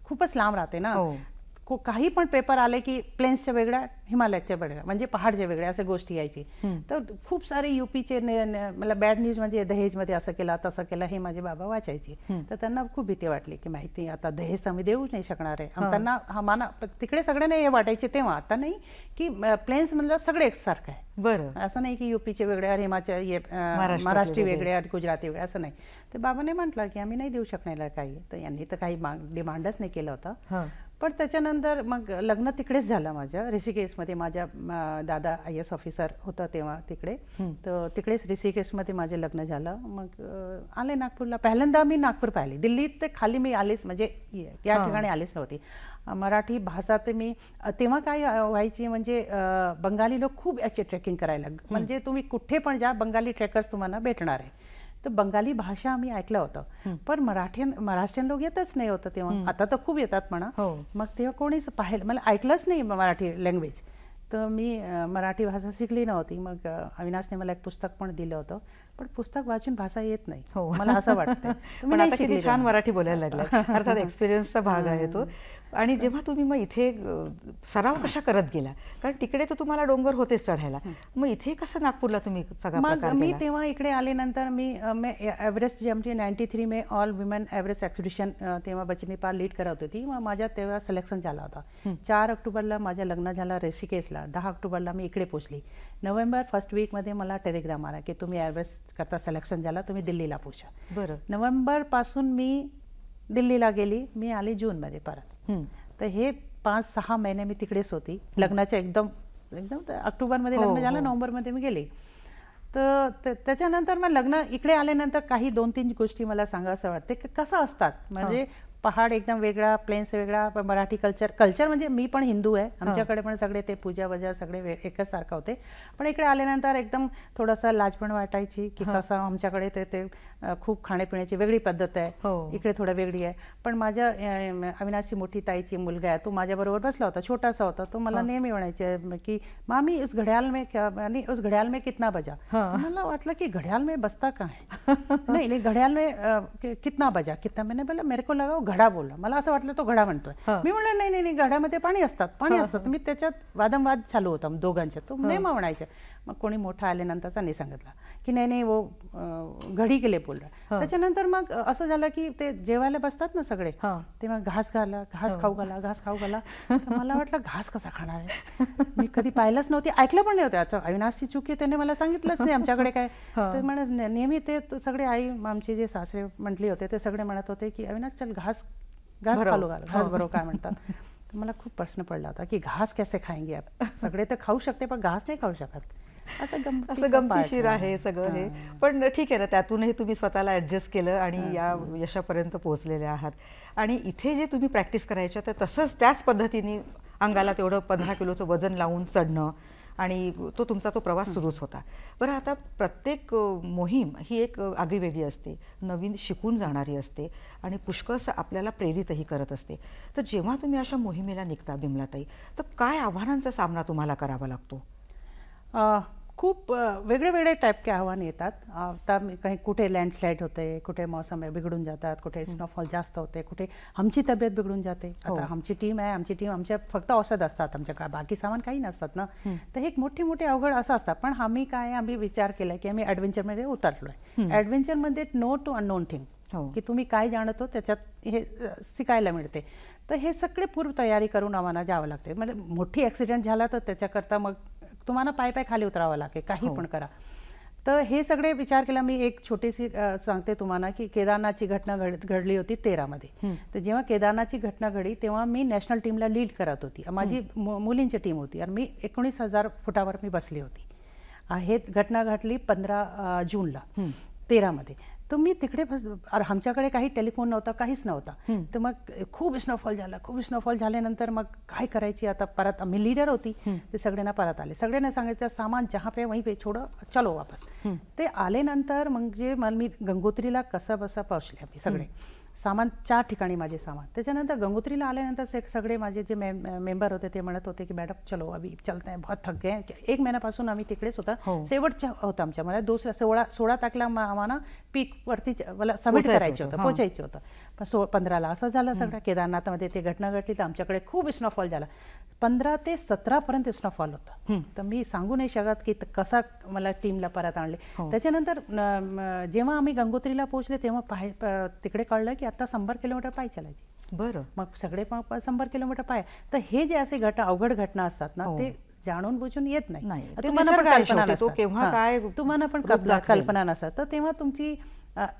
खूपच लांब राहते ना, काही पण पेपर आले की प्लेन्सच्या वेगळ्या, हिमालयाच्या वेगळ्या, म्हणजे पहाडच्या वेगळ्या, अशा गोष्टी यायची. तर खूप सारे UPचे मला बॅड न्यूज म्हणजे दहेजमध्ये असं केला तसं केलं हे माझे बाबा वाचायचे. तर त्यांना खूप भीती वाटली की माहिती आता दहेज आम्ही देऊच नाही शकणार आहे. त्यांना तिकडे सगळ्यांना हे वाटायचे तेव्हा, आता नाही, की प्लेन्स म्हणलं सगळे एकसारखं आहे. बरं, असं नाही की UPचे वेगळे आणि महाराष्ट्री वेगळे आणि गुजराती वेगळे, असं नाही. तर बाबाने म्हटलं की आम्ही नाही देऊ शकणार काही. तर यांनी तर काही डिमांडच नाही केलं होतं. पण त्याच्यानंतर मग लग्न तिकडेच झालं माझ्या ऋषिकेशमध्ये. माझ्या दादा IAS ऑफिसर होता तेव्हा तिकडे. तर तिकडेच ऋषिकेशमध्ये माझे लग्न झालं. मग आले नागपूरला. पहिल्यांदा मी नागपूर पाहिले. दिल्लीत ते खाली मी आलेच, म्हणजे या ठिकाणी आलेच नव्हती. मराठी भाषा ते मी तेव्हा काय व्हायची म्हणजे बंगाली लोक खूप याचे ट्रेकिंग करायला, म्हणजे तुम्ही कुठे पण जा बंगाली ट्रेकर्स तुम्हाला भेटणार आहे. तर बंगाली भाषा आम्ही ऐकलं होतं, पण महाराष्ट्रीयन लोक येतच नाही होतं तेव्हा. आता तर खूप येतात म्हणा. मग तेव्हा कोणीच पाहिलं, मला ऐकलंच नाही मराठी लँग्वेज. तर मी मराठी भाषा शिकली नव्हती. मग अविनाशने मला एक पुस्तक पण दिलं होतं, पण पुस्तक वाचून भाषा येत नाही मला असं वाटतं. पण आता किती छान मराठी बोलायला लागला. अर्थात एक्सपिरियन्सचा भाग आहे तो. आणि जेव्हा तुम्ही मग इथे सराव कशा करत गेला, कारण तिकडे तर तुम्हाला डोंगर होतेच चढायला, मग इथे कसं नागपूरला तुम्ही सगळा प्रकार केला? मी तेव्हा इकडे आल्यानंतर मी एव्हरेस्ट जी आमची 93 में ऑल विमेन एव्हरेस्ट एक्झिबिशन तेव्हा बचनी पाल लीड करत होती. मग माझ्या तेव्हा सिलेक्शन झाला होता. 4 ऑक्टोबरला माझं लग्न झालं ऋषिकेशला. 10 ऑक्टोबरला मी इकडे पोचली. नोव्हेंबर फर्स्ट वीकमध्ये मला टेलिग्राम आला की तुम्ही एव्हरेस्ट करता सिलेक्शन झाला, तुम्ही दिल्लीला पोचा. बरं. नोव्हेंबर पासून मी दिल्लीला गेली, मी आली जूनमध्ये परत. तर हे 5-6 महिने मी तिकडेच होती. लग्नाच्या एकदम ऑक्टोबरमध्ये लग्न झालं, नोव्हेंबरमध्ये मी गेली. तर त्याच्यानंतर मग लग्न इकडे आल्यानंतर काही 2-3 गोष्टी मला सांगावंसं वाटते की कसं असतात. म्हणजे पहाड एकदम वेगळा, प्लेन्स वेगळा, पण मराठी कल्चर म्हणजे मी पण हिंदू आहे, आमच्याकडे पण सगळे ते पूजा वजा सगळे एकच सारखं होते. पण इकडे आल्यानंतर एकदम थोडासा लाज पण वाटायची की कसं आमच्याकडे ते खूप खाण्यापिण्याची वेगळी पद्धत आहे, इकडे थोडं वेगळी आहे. पण माझ्या अविनाशची मोठी ताईची मुलगा आहे, तो माझ्याबरोबर बसला होता, छोटासा होता. तो मला नेहमी म्हणायचे की मामी उस घड्याल में कितना बजा. मला वाटलं की घड्याल में बसता का है. नाही घड्याल में कितना बजा, कितना. मैंने बोला मेरे को लगा घडा बोलला. मला असं वाटलं तो घडा म्हणतोय. मी म्हणलं नाही घड्यामध्ये पाणी असतात. मी त्याच्यात वादमवाद चालू होता दोघांच्या. तो नाही म्हणायचे. मग कोणी मोठा आल्यानंतर त्यांनी सांगितलं की नाही वो घडी केले बोल रहा. त्याच्यानंतर मग असं झालं की ते जेवायला बसतात ना सगळे, ते मग घास खाऊ घाला. तर मला वाटलं घास कसा खाणार आहे. मी कधी पाहिलंच नव्हती, ऐकलं पण नाही होतं. आता अविनाशची चुकी त्याने मला सांगितलंच नाही आमच्याकडे काय. तर म्हणत नेहमी ते सगळे आई आमचे जे सासरे म्हटली होते ते सगळे म्हणत होते की अविनाश चल घास खालो घाल, घास भरो काय म्हणतात. तर मला खूप प्रश्न पडला होता की घास कैसे खाएंगे आप. सगळे तर खाऊ शकते पण घास नाही खाऊ शकत. असं गमतीशीर आहे सगळं हे. पण ठीक आहे ना, त्यातूनही तुम्ही स्वतःला ॲडजस्ट केलं आणि या यशापर्यंत पोहोचलेले आहात. आणि इथे जे तुम्ही प्रॅक्टिस करायच्या तर तसंच त्याच पद्धतीने अंगाला तेवढं 15 किलोचं वजन लावून चढणं आणि तो तुमचा प्रवास सुरूच होता. बरं, आता प्रत्येक मोहीम ही एक आगळीवेगळी असते, नवीन शिकून जाणारी असते आणि पुष्कळसं आपल्याला प्रेरितही करत असते. तर जेव्हा तुम्ही अशा मोहिमेला निघता बिमलाताई, तर काय आव्हानांचा सामना तुम्हाला करावा लागतो? खूप वेगळे टाईप के आव्हान येतात. आता काही कुठे लँडस्लाईड होते, कुठे मौसम बिघडून जातात, कुठे स्नोफॉल जास्त होते, कुठे आमची तब्येत बिघडून जाते. आता आमची टीम आमच्या फक्त औषध असतात, आमच्या बाकी सामान काही नसतात ना. तर हे मोठी अवघड असं असतात. पण आम्ही विचार केला की आम्ही ॲडव्हेंचरमध्ये उतरलोय. ॲडव्हेंचरमध्ये नो टू अननोन थिंग, की तुम्ही काय जाणतो त्याच्यात हे शिकायला मिळते. तर हे सगळे पूर्व तयारी करून आम्हाला जावं लागते. म्हणजे मोठी ॲक्सिडेंट झाला तर त्याच्याकरता मग तुम्हाला पाय खाली उतरावं लागेल, काही पण करा. तर हे सगळे विचार केला. मी एक छोटीशी सांगते तुम्हाला की केदारनाथची घटना घडली होती 13 मध्ये. तर जेव्हा केदारनाथची घटना घडली तेव्हा मी नॅशनल टीमला लीड करत होती. माझी मुलींची टीम होती आणि मी 19,000 फुटावर मी बसली होती. हे घटना घडली 15 जूनला 13 मध्ये. तर मी तिकडे आमच्याकडे काही टेलिफोन नव्हता, काहीच नव्हता. तर मग खूप स्नोफॉल झाल्यानंतर मग काय करायची आता. परत मी लीडर होती, ते सगळ्यांना परत आले. सगळ्यांना सांगितलं सामान जहाँ पे वहीं पे छोड़ो, चलो वापस. ते आल्यानंतर म्हणजे मी गंगोत्रीला कसं बसा पोहोचले. आम्ही सगळे सामान 4 ठिकाणी माझे सामान. त्याच्यानंतर गंगोत्रीला आल्यानंतर सगळे माझे जे मेंबर होते ते म्हणत होते की मॅडम चलो अभी चलते हैं, बहुत थक गए. 1 महिन्यापासून आम्ही तिकडेच होता. शेवटच्या होता आमच्या. मला 16 तारखेला आम्हाला पीक वरती मला सबमिट करायचं होतं, पोचायचं होतं. पण 15ला असं झालं सगळं. केदारनाथमध्ये ते घटना घडली तर आमच्याकडे खूप स्नोफॉल झाला. 15 ते 17 पर्यंत स्नोफॉल होता. तर मी सांगू नाही शकत की कसा मला टीमला परत आणले. त्याच्यानंतर जेव्हा आम्ही गंगोत्रीला पोहोचले तेव्हा तिकडे कळलं की आता 100 किलोमीटर पाय चालायची. बरं. मग सगळे 100 किलोमीटर पाय. तर हे जे असे अवघड घटना असतात ना, ते जाणून बुजून येत नाही. तुम्हाला पण कल्पना नसतात. तर तेव्हा तुमची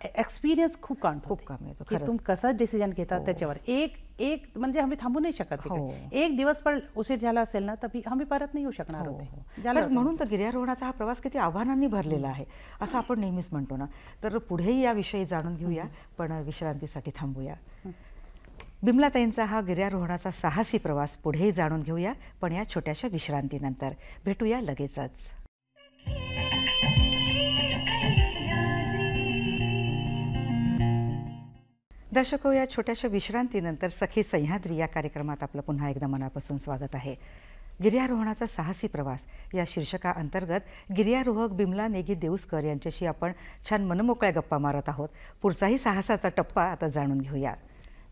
एक्सपिरियन्स खूप काढतो की तुम्ही कसं डिसिजन घेतात त्याच्यावर. एक म्हणजे आम्ही थांबू नाही शकत. एक दिवस पण उशीर झाला असेल ना तर आम्ही परत नाही येऊ शकणार होते. म्हणून तर गिर्यारोहणाचा हा प्रवास किती आव्हानांनी भरलेला आहे असं आपण नेहमीच म्हणतो ना. तर पुढेही याविषयी जाणून घेऊया, पण विश्रांतीसाठी थांबूया. बिमलाताईंचा हा गिर्यारोहणाचा साहसी प्रवास पुढेही जाणून घेऊया, पण या छोट्याशा विश्रांतीनंतर. भेटूया लगेचच. दर्शको, या छोट्याशा विश्रांतीनंतर सखी सह्याद्री या कार्यक्रमात आपलं पुन्हा एकदा मनापासून स्वागत आहे. गिर्यारोहणाचा साहसी प्रवास या शीर्षकाअंतर्गत गिर्यारोहक बिमला नेगी देऊसकर यांच्याशी आपण छान मनमोकळ्या गप्पा मारत आहोत. पुढचाही साहसाचा टप्पा आता जाणून घेऊया.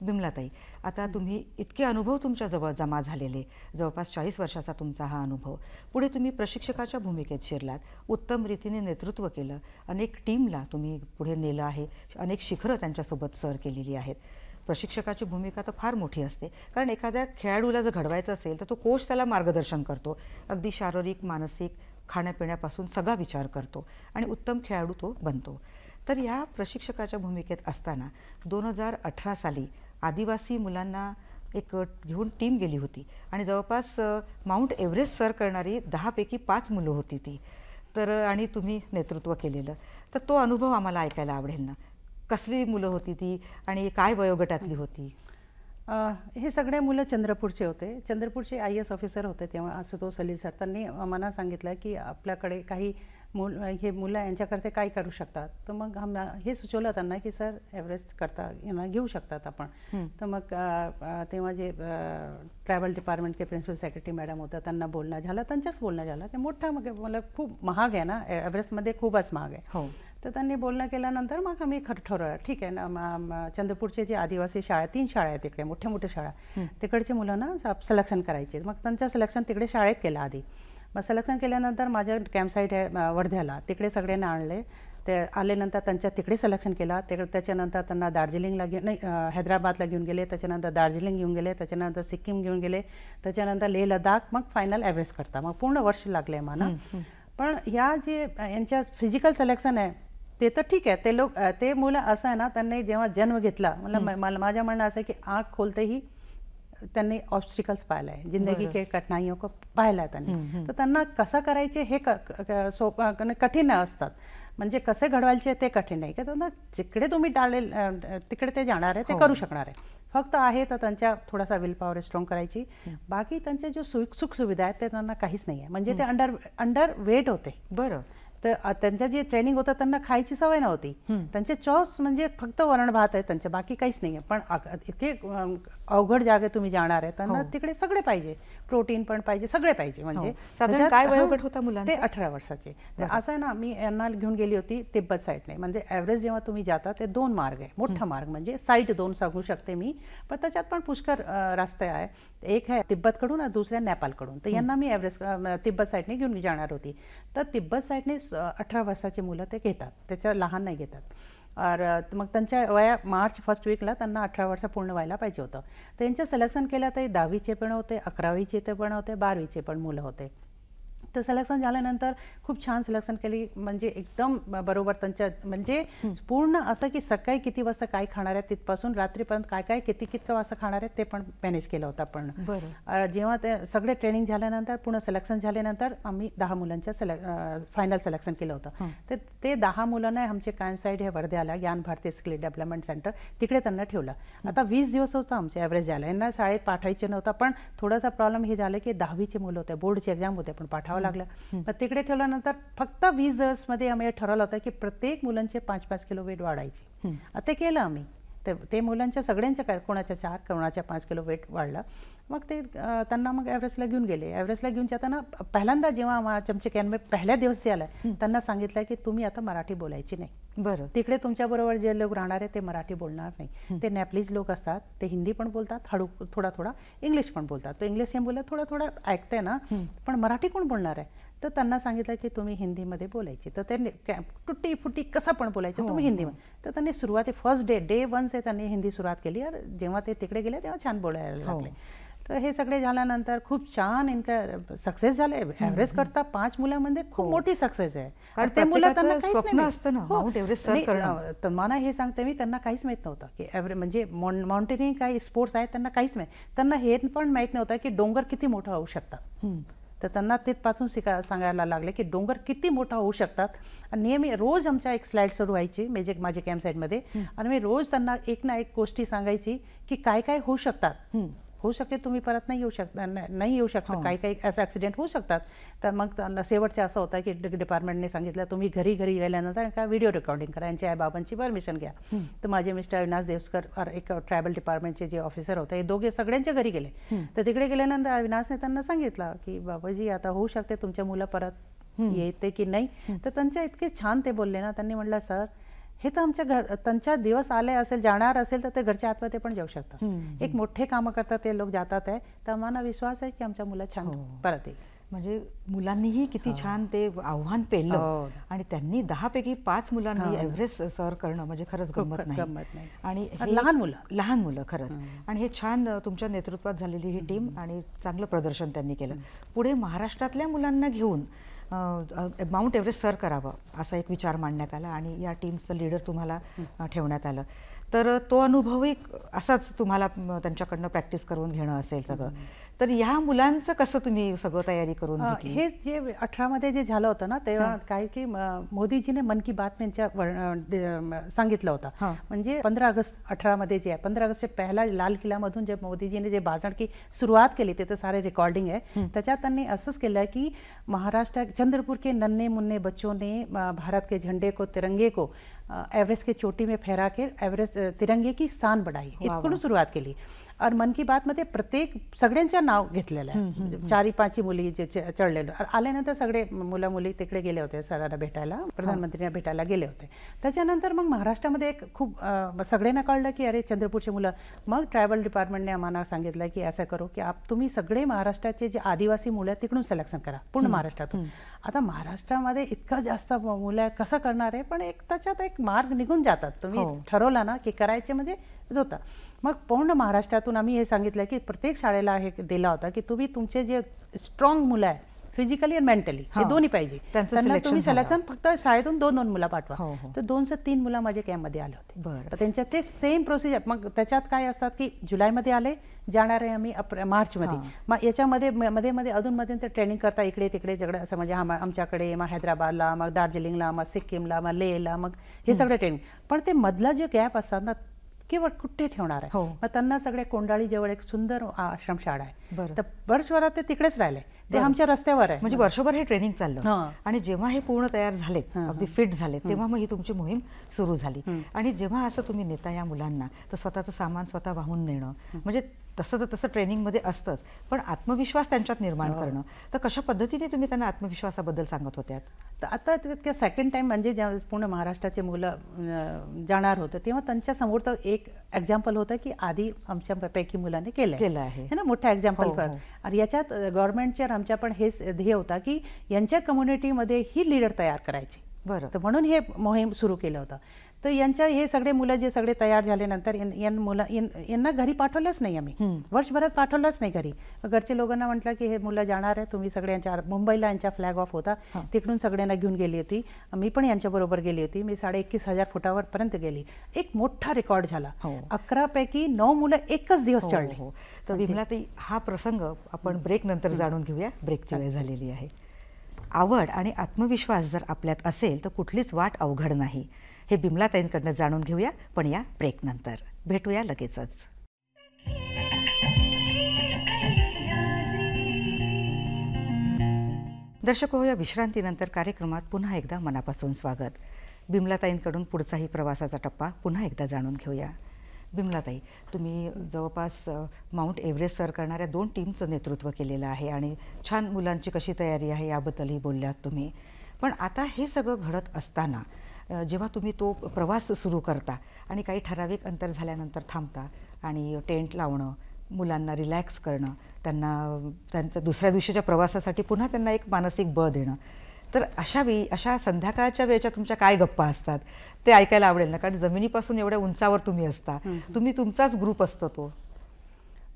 बिमलाताई, आता तुम्ही इतके अनुभव तुमच्याजवळ जमा झालेले, जवळपास 40 वर्षाचा तुमचा हा अनुभव. पुढे तुम्ही प्रशिक्षकाच्या भूमिकेत शिरलात, उत्तम रीतीने नेतृत्व केलं, अनेक टीमला तुम्ही पुढे नेलं आहे, अनेक शिखरं त्यांच्यासोबत सर केलेली आहेत. प्रशिक्षकाची भूमिका तर फार मोठी असते, कारण एखाद्या खेळाडूला जर घडवायचं असेल तर तो कोच त्याला मार्गदर्शन करतो, अगदी शारीरिक मानसिक खाण्यापिण्यापासून सगळा विचार करतो आणि उत्तम खेळाडू तो बनतो. तर या प्रशिक्षकाच्या भूमिकेत असताना 2018 साली आदिवासी मुलांना एक घेऊन टीम गेली होती आणि जवळपास माउंट एव्हरेस्ट सर करणारी 10 पैकी 5 मुलं होती ती. तर आणि तुम्ही नेतृत्व केलेलं, तर तो अनुभव आम्हाला ऐकायला आवडेल ना. कसली मुलं होती ती आणि काय वयोगटातली होती? हे सगळे मुलं चंद्रपूरचे होते. चंद्रपूरचे IAS ऑफिसर होते तेव्हा आशुतोष सलील सर. त्यांनी मला सांगितलं की आपल्याकडे काही हे मुलं यांच्याकरता काय करू शकतात. तर मग हे सुचवलं त्यांना की सर एव्हरेस्ट करता यांना घेऊ शकतात आपण. तर मग तेव्हा जे ट्रॅव्हल डिपार्टमेंटचे प्रिन्सिपल सेक्रेटरी मॅडम होतं त्यांना बोलणं झालं, त्यांच्याच बोलणं झालं की मोठा मग मला खूप महाग आहे ना, एव्हरेस्टमध्ये खूपच महाग आहे. हो. तर त्यांनी बोलणं केल्यानंतर मग आम्ही ठरवलं ठीक आहे ना, चंद्रपूरचे जे आदिवासी शाळा 3 शाळा आहेत तिकडे, मोठ्या मोठ्या शाळा, तिकडचे मुलांना सिलेक्शन करायचे. मग त्यांचं सिलेक्शन तिकडे शाळेत केलं आधी. मग सिलेक्शन केल्यानंतर माझ्या कॅम्पसाईट आहे वर्ध्याला, तिकडे सगळ्यांना आणले. ते आल्यानंतर त्यांच्या तिकडे सिलेक्शन केला. त्याच्यानंतर त्यांना दार्जिलिंगला हैदराबादला घेऊन गेले, त्याच्यानंतर दार्जिलिंग घेऊन गेले, त्याच्यानंतर सिक्कीम घेऊन गेले, त्याच्यानंतर लेह लडाख, मग फायनल एव्हरेस्ट करता. मग पूर्ण वर्ष लागले मला. पण ह्या जे यांच्या फिजिकल सिलेक्शन आहे ते तर ठीक आहे. ते मुलं असं आहे ना, त्यांनी जेव्हा जन्म घेतला, मला माझ्या म्हणणं असं आहे की आँख खोलते ही त्यांनी ऑब्स्टिकल्स पाहिलं आहे, जिंदगी के कठिनाइयों को पाहिलं आहे त्यांनी. तर त्यांना कसं करायचे हे कठीण असतात. म्हणजे कसे घडवायचे ते कठीण नाही, की त्यांना जिकडे तुम्ही टाळेल तिकडे ते जाणार आहे, ते करू शकणार आहे. फक्त आहे तर त्यांच्या थोडासा विल पॉवर स्ट्रॉंग करायची. बाकी त्यांच्या जो सुख सुविधा आहेत ते त्यांना काहीच नाही आहे. म्हणजे ते अंडर वेट होते. बरं. तर त्यांच्या जे ट्रेनिंग होतं त्यांना खायची सवय नव्हती. त्यांचे चॉस म्हणजे फक्त वरण भात आहे त्यांच्या, बाकी काहीच नाही आहे. पण इतके अवघड जागे तुम्ही जाणार आहे, त्यांना तिकडे सगळे पाहिजे, प्रोटीन पण पाहिजे, सगळे पाहिजे. म्हणजे साधारण काय वयोगट होता मुलांचा? ते 18 वर्षाचे. असं आहे ना, मी यांना घेऊन गेली होती तिब्बत साईडने. म्हणजे एव्हरेस्ट जेव्हा तुम्ही जाता ते 2 मार्ग आहे, मोठा मार्ग म्हणजे साईड 2 सांगू शकते मी, पण त्याच्यात पण पुष्कळ रस्ते आहे. एक आहे तिब्बतकडून आणि दुसऱ्या नेपाळकडून. तर यांना मी एव्हरेस्ट तिब्बत साईडने घेऊन जाणार होती. तर तिब्बत साईडने 18 वर्षाची मुलं ते घेतात, त्याच्या लहान नाही घेतात. मग त्यांच्या मार्च फर्स्ट वीकला त्यांना 18 वर्ष पूर्ण व्हायला पाहिजे होतं. त्यांचं सिलेक्शन केलं तर 10वीचे पण होते, 11वीचे ते पण होते, 12वीचे पण मुलं होते. तर सिलेक्शन झाल्यानंतर खूप छान सिलेक्शन केली. म्हणजे एकदम बरोबर त्यांच्या म्हणजे पूर्ण असं की सकाळी किती वाजता काय खाणार आहे तिथपासून रात्रीपर्यंत काय कितकं वाजता खाणार आहे ते पण मॅनेज केलं होतं आपण. जेव्हा ते सगळे ट्रेनिंग झाल्यानंतर पूर्ण सिलेक्शन झाल्यानंतर आम्ही 10 मुलांच्या फायनल सिलेक्शन केलं होतं. तर ते 10 मुलांना आमचे कॅम्प साईड हे वर्ध्याला ज्ञान भारती स्किल डेव्हलपमेंट सेंटर तिकडे त्यांना ठेवलं. आता 20 दिवस होतं आमचे ॲव्हरेज झालं. यांना शाळेत पाठवायचे नव्हतं, पण थोडासा प्रॉब्लेम हे झालं की 10वीचे मुलं होते, बोर्डची एक्झाम होते, पण पाठवावं लागलं. मग तिकडे ठेवल्यानंतर फक्त 20 दिवसमध्ये आम्ही ठरवलं होतं की प्रत्येक मुलांचे 5-5 किलो वेट वाढायची. ते केलं आम्ही. ते मुलांच्या सगळ्यांच्या कोणाच्या 4 कोणाच्या 5 किलो वेट वाढलं. मग ते त्यांना मग एव्हरेस्टला घेऊन गेले. एव्हरेस्टला घेऊन जाताना पहिल्यांदा जेव्हा चमचे कॅनमे पहिल्या दिवशी आला त्यांना सांगितलं की तुम्ही आता मराठी बोलायची नाही. बरं. तिकडे तुमच्याबरोबर जे लोक राहणार आहे ते मराठी बोलणार नाही. ते नेपाळीज लोक असतात, ते हिंदी पण बोलतात, हळू थोडा इंग्लिश पण बोलतात. तो इंग्लिश हे बोलत थोडं ऐकते ना, पण मराठी कोण बोलणार आहे. तर त्यांना सांगितलं की तुम्ही हिंदीमध्ये बोलायची. तर त्यांनी तुटी फुटी कसं पण बोलायचं तुम्ही हिंदीमध्ये. तर त्यांनी सुरुवाती फर्स्ट डे 1 से त्यांनी हिंदी सुरुवात केली. जेव्हा ते तिकडे गेले तेव्हा छान बोलायला लागले. तर हे सगळे झाल्यानंतर खूप छान इनका सक्सेस झाले. एव्हरेस्ट करता 5 मुलांमध्ये खूप मोठी सक्सेस आहे. कारण ते मुलं त्यांना काहीच नाही असतं ना माउंट एव्हरेस्ट सर करणं. तर मला हे सांगते मी, त्यांना काहीच माहित नव्हतं की एव्हरेस्ट म्हणजे माउंटेनिंग काही स्पोर्ट्स आहेत, त्यांना काहीच माहित. त्यांना हे पण माहित नव्हतं की डोंगर किती मोठं होऊ शकतात. तर त्यांना तिथपासून सांगायला लागले की डोंगर किती मोठा होऊ शकतात. आणि नेहमी रोज आमच्या एक स्लाइड सुरू व्हायची माझ्या कॅम्प साईडमध्ये, आणि मी रोज त्यांना एक ना एक गोष्टी सांगायची की काय काय होऊ शकतात. होऊ शकते तुम्ही परत नाही येऊ शकता, काही असं ॲक्सिडेंट होऊ शकतात. तर मग शेवटचं असं होतं की डिपार्टमेंटने सांगितलं तुम्ही घरी गेल्यानंतर का व्हिडिओ रेकॉर्डिंग करा, यांच्या आईबाबांची परमिशन घ्या. तर माझे मिस्टर अविनाश देवस्कर एक ट्रॅव्हल डिपार्टमेंटचे जे ऑफिसर होते हे दोघे सगळ्यांच्या घरी गेले. तर तिकडे गेल्यानंतर अविनाशने त्यांना सांगितलं की बाबाजी आता होऊ शकते तुमच्या मुलं परत येते की नाही. तर त्यांच्या इतके छान ते बोलले ना, त्यांनी म्हटलं सर हे तर त्यांच्या दिवस आले असेल, जाणार असेल तर ते घरच्या आतमध्ये पण जाऊ शकतात. एक मोठे कामं करतात ते लोक जातात आहे. तर आम्हाला विश्वास आहे की आमच्या मुलं छान परत येईल. म्हणजे मुलांनीही किती छान ते आव्हान पेललं आणि त्यांनी 10 पैकी 5 मुलांनी एव्हरेस्ट सर करणं म्हणजे खरंच गंमत नाही. आणि लहान मुलं खरंच. आणि हे छान तुमच्या नेतृत्वात झालेली ही टीम आणि चांगलं प्रदर्शन त्यांनी केलं. पुढे महाराष्ट्रातल्या मुलांना घेऊन माउंट एव्हरेस्ट सर करावं असा एक विचार मांडण्यात आला आणि या टीमचं लीडर तुम्हाला ठेवण्यात आलं. तर तो अनुभवही असाच तुम्हाला त्यांच्याकडनं प्रॅक्टिस करून घेणं असेल सगळं. तर ह्या मुलांचं कसं तुम्ही सगळं तयारी करून घेतली? हे जे 18 मध्ये जे झालं होतं ना तेव्हा काय की मोदीजीने मन की बात त्यांच्या सांगितलं होतं. म्हणजे 15 ऑगस्ट 18 मध्ये जे आहे 15 ऑगस्ट से पहला लाल किल्ल्यामधून जे मोदीजीने जे भाषण की सुरुवात केली ते तर सारे रिकॉर्डिंग आहे. त्याच्यात त्यांनी असंच केलं की महाराष्ट्र चंद्रपुर के नन्हे मुन्ने बच्चों ने भारत के झंडे को तिरंगे को एवरेस्ट के चोटी में फहरा के एवरेस्ट तिरंगे की शान बढ़ाई इतकून सुरुवात केली. और मन की बात मध्ये प्रत्येक सगळ्यांचं नाव घेतलेलं आहे. 4-5 मुली जे चढलेलं आल्यानंतर सगळे मुलं मुली तिकडे गेले होते सरांना भेटायला, प्रधानमंत्र्यांना भेटायला गेले होते. त्याच्यानंतर मग महाराष्ट्रामध्ये एक खूप सगळ्यांना कळलं की अरे चंद्रपूरचे मुलं. मग ट्रायबल डिपार्टमेंटने आम्हाला सांगितलं की असं करू की तुम्ही सगळे महाराष्ट्राचे जे आदिवासी मुलं आहेत तिकडून सिलेक्शन करा पूर्ण महाराष्ट्रातून. आता महाराष्ट्रामध्ये इतकं जास्त मुलं कसं करणार आहे, पण एक त्याच्यात एक मार्ग निघून जातात. तुम्ही ठरवला ना की करायचे म्हणजे होता. मग पूर्ण महाराष्ट्रातून आम्ही हे सांगितलं की प्रत्येक शाळेला हे दिला होता की तुम्ही तुमचे जे स्ट्रॉंग मुलं आहे फिजिकली आणि मेंटली हे दोन्ही पाहिजे त्यांना तुम्ही सिलेक्शन फक्त शाळेतून 2 मुलं पाठवा. तर 2 से 3 मुलं माझ्या कॅम्पमध्ये आले होते. तर त्यांच्या ते सेम प्रोसिजर. मग त्याच्यात काय असतात की जुलैमध्ये आले जाणार आहे आम्ही मार्चमध्ये. मग याच्यामध्ये मध्ये मध्ये अधूनमधून ते ट्रेनिंग करता इकडे तिकडे सगळं असं म्हणजे आमच्याकडे मग हैदराबादला मग दार्जिलिंगला मग सिक्कीमला मग लेहला मग हे सगळे ट्रेनिंग. पण ते मधला जे गॅप असतात ना केवळ कुठे ठेवणार आहे. मग त्यांना सगळे कोंडाळी जवळ एक सुंदर आश्रमशाळा आहे. तर वर्षभरात ते तिकडेच राहिले. ते आमच्या रस्त्यावर आहे. म्हणजे वर्षभर हे ट्रेनिंग चाललं आणि जेव्हा हे पूर्ण तयार झालेत अगदी फिट झाले तेव्हा मग ही तुमची मोहीम सुरू झाली. आणि जेव्हा असं तुम्ही नेता या मुलांना तर स्वतःचं सामान स्वतः वाहून नेणं म्हणजे तसं तर तसं ट्रेनिंगमध्ये असतंच, पण आत्मविश्वास त्यांच्यात निर्माण करणं. तर कशा पद्धतीने तुम्ही त्यांना आत्मविश्वासाबद्दल सांगत होत्यात? तर आता सेकंड टाइम म्हणजे ज्या पूर्ण महाराष्ट्राचे मुलं जाणार होतं तेव्हा त्यांच्या समोर तर एक एक्झाम्पल होतं की आधी आमच्यापैकी मुलांनी केलं आहे ना मोठा एक्झाम्पल. आणि याच्यात गव्हर्नमेंटच्या आमच्या पण हेच ध्येय होता की यांच्या कम्युनिटीमध्ये ही लीडर तयार करायची. तर म्हणून हे मोहीम सुरू केलं होतं. तर यांच्या हे सगळे मुलं जे सगळे तयार झाल्यानंतर यांना घरी पाठवलंच नाही आम्ही. वर्षभरात पाठवलंच नाही घरी. घरचे लोकांना म्हटलं की हे मुलं जाणार आहे तुम्ही सगळे यांच्या मुंबईला यांच्या फ्लॅग ऑफ होता तिकडून सगळ्यांना घेऊन गेली होती. मी पण यांच्याबरोबर गेली होती. मी 21,500 फुटावर पर्यंत गेली. एक मोठा रेकॉर्ड झाला. 11 पैकी 9 मुलं एकच दिवस चढले. तर विमलाताई हा प्रसंग आपण ब्रेक नंतर जाणून घेऊया. ब्रेकची वेळ झालेली आहे. आवड आणि आत्मविश्वास जर आपल्यात असेल तर कुठलीच वाट अवघड नाही हे बिमलाताईंकडनं जाणून घेऊया, पण या ब्रेक नंतर. भेटूया लगेचच. दर्शको, या विश्रांतीनंतर कार्यक्रमात पुन्हा एकदा मनापासून स्वागत. बिमलाताईंकडून पुढचाही प्रवासाचा टप्पा पुन्हा एकदा जाणून घेऊया. बिमलाताई, तुम्ही जवळपास माउंट एव्हरेस्ट सर करणाऱ्या 2 टीमचं नेतृत्व केलेलं आहे आणि छान मुलांची कशी तयारी आहे याबद्दलही बोलल्यात तुम्ही. पण आता हे सगळं घडत असताना जेव्हा तुम्ही तो प्रवास सुरू करता आणि काही ठराविक अंतर झाल्यानंतर थांबता आणि टेंट लावणं, मुलांना रिलॅक्स करणं, त्यांच्या दुसऱ्या दिवशीच्या प्रवासासाठी पुन्हा त्यांना एक मानसिक बळ देणं, तर अशा संध्याकाळच्या वेळेच्या तुमच्या काय गप्पा असतात ते ऐकायला आवडेल ना. कारण जमिनीपासून एवढ्या उंचावर तुम्ही असता, तुम्ही तुमचाच ग्रुप असतो तो.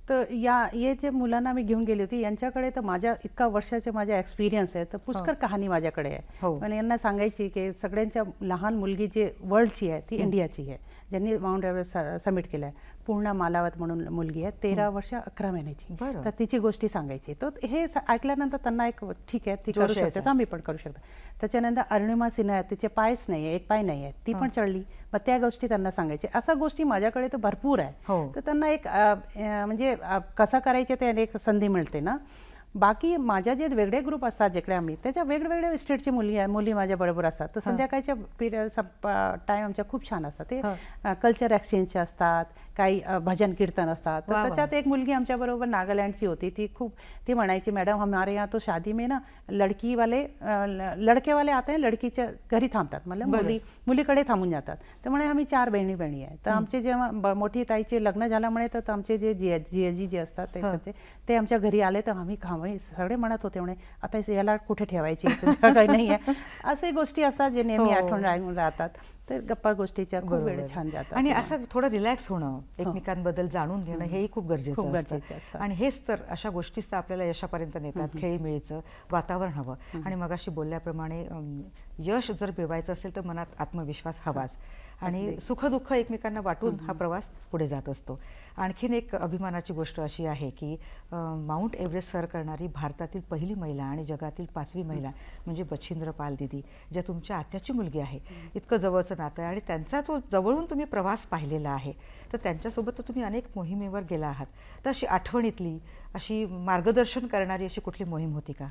तर हे जे मुलांना मी घेऊन गेली होती यांच्याकडे तर माझ्या इतका वर्षाचे माझा एक्सपिरियन्स आहे. तर पुष्कळ कहाणी माझ्याकडे आहे. पण यांना सांगायची की सगळ्यांच्या लहान मुलगी जी वर्ल्डची आहे ती इंडियाची आहे, ज्यांनी माउंट एव्हरेस्ट समिट केलं आहे. पूर्णा मालावत म्हणून मुलगी आहे, 13 वर्ष 11 महिन्याची. तर तिची गोष्टी सांगायची. तर हे ऐकल्यानंतर त्यांना एक ठीक आहे ती करू शकते, आम्ही पण करू शकतो. त्याच्यानंतर अरुणिमा सिन्हा आहे, तिचे पायच नाही आहे, एक पाय नाही आहे, ती पण चढली. मग त्या गोष्टी त्यांना सांगायचे. अशा गोष्टी माझ्याकडे तर भरपूर आहे. तर त्यांना एक म्हणजे कसं करायचे ते एक संधी मिळते ना. बाकी माझ्या जे वेगळे ग्रुप असतात जिकडे आम्ही त्याच्या वेगवेगळ्या स्टेटची मुली माझ्या बरोबर असतात. तर संध्याकाळच्या पिरियड टाईम आमच्या खूप छान असतात. ते कल्चर एक्सचेंजचे असतात, काही भजन कीर्तन असतात. तर त्याच्यात एक मुलगी आमच्या बरोबर नागालँडची होती. ती म्हणायची, मॅडम हमारे यहाँ तो शादी में ना लड़के वाले आते हैं, लड़कीच्या घरी थांबतात. म्हणजे मुलीकडे थांबून जातात. तर म्हणे आम्ही 4 बहिणी आहे. तर आमचे जेव्हा मोठी ताईचे लग्न झाल्यामुळे तर आमचे जे जियाजी जे असतात ते आमच्या घरी आले. तर आम्ही सगळे म्हणत होते म्हणे आता याला कुठे ठेवायची काही नाही आहे. असे गोष्टी असतात जे नेहमी आठवण राहतात. तर गप्पा गोष्टीच्या खूप वेळ बरोबर. छान जातात. आणि असं थोडं रिलॅक्स होणं, एकमेकांबद्दल जाणून घेणं हेही खूप खूप गरजेचं गरजेचं असतं. असतं. आणि हेच तर अशा गोष्टीच तर आपल्याला यशापर्यंत नेतात. खेळीमेळीचं वातावरण हवं. आणि मगाशी बोलल्याप्रमाणे यश जर मिळवायचं असेल तर मनात आत्मविश्वास हवाच. आणि सुखदुःख एकमेकांना वाटून हा प्रवास पुढे जात असतो. आणखीन एक अभिमानाची गोष्ट अशी आहे की माउंट एव्हरेस्ट सर करणारी भारतातील पहिली महिला आणि जगातील 5वी महिला म्हणजे बछिंद्र पाल दिदी, ज्या तुमच्या आत्याची मुलगी आहे. इतकं जवळचं नातं आहे आणि त्यांचा तो जवळून तुम्ही प्रवास पाहिलेला आहे. तर त्यांच्यासोबत तर तुम्ही अनेक मोहिमेवर गेला आहात. तर अशी आठवणीतली, अशी मार्गदर्शन करणारी अशी कुठली मोहीम होती का?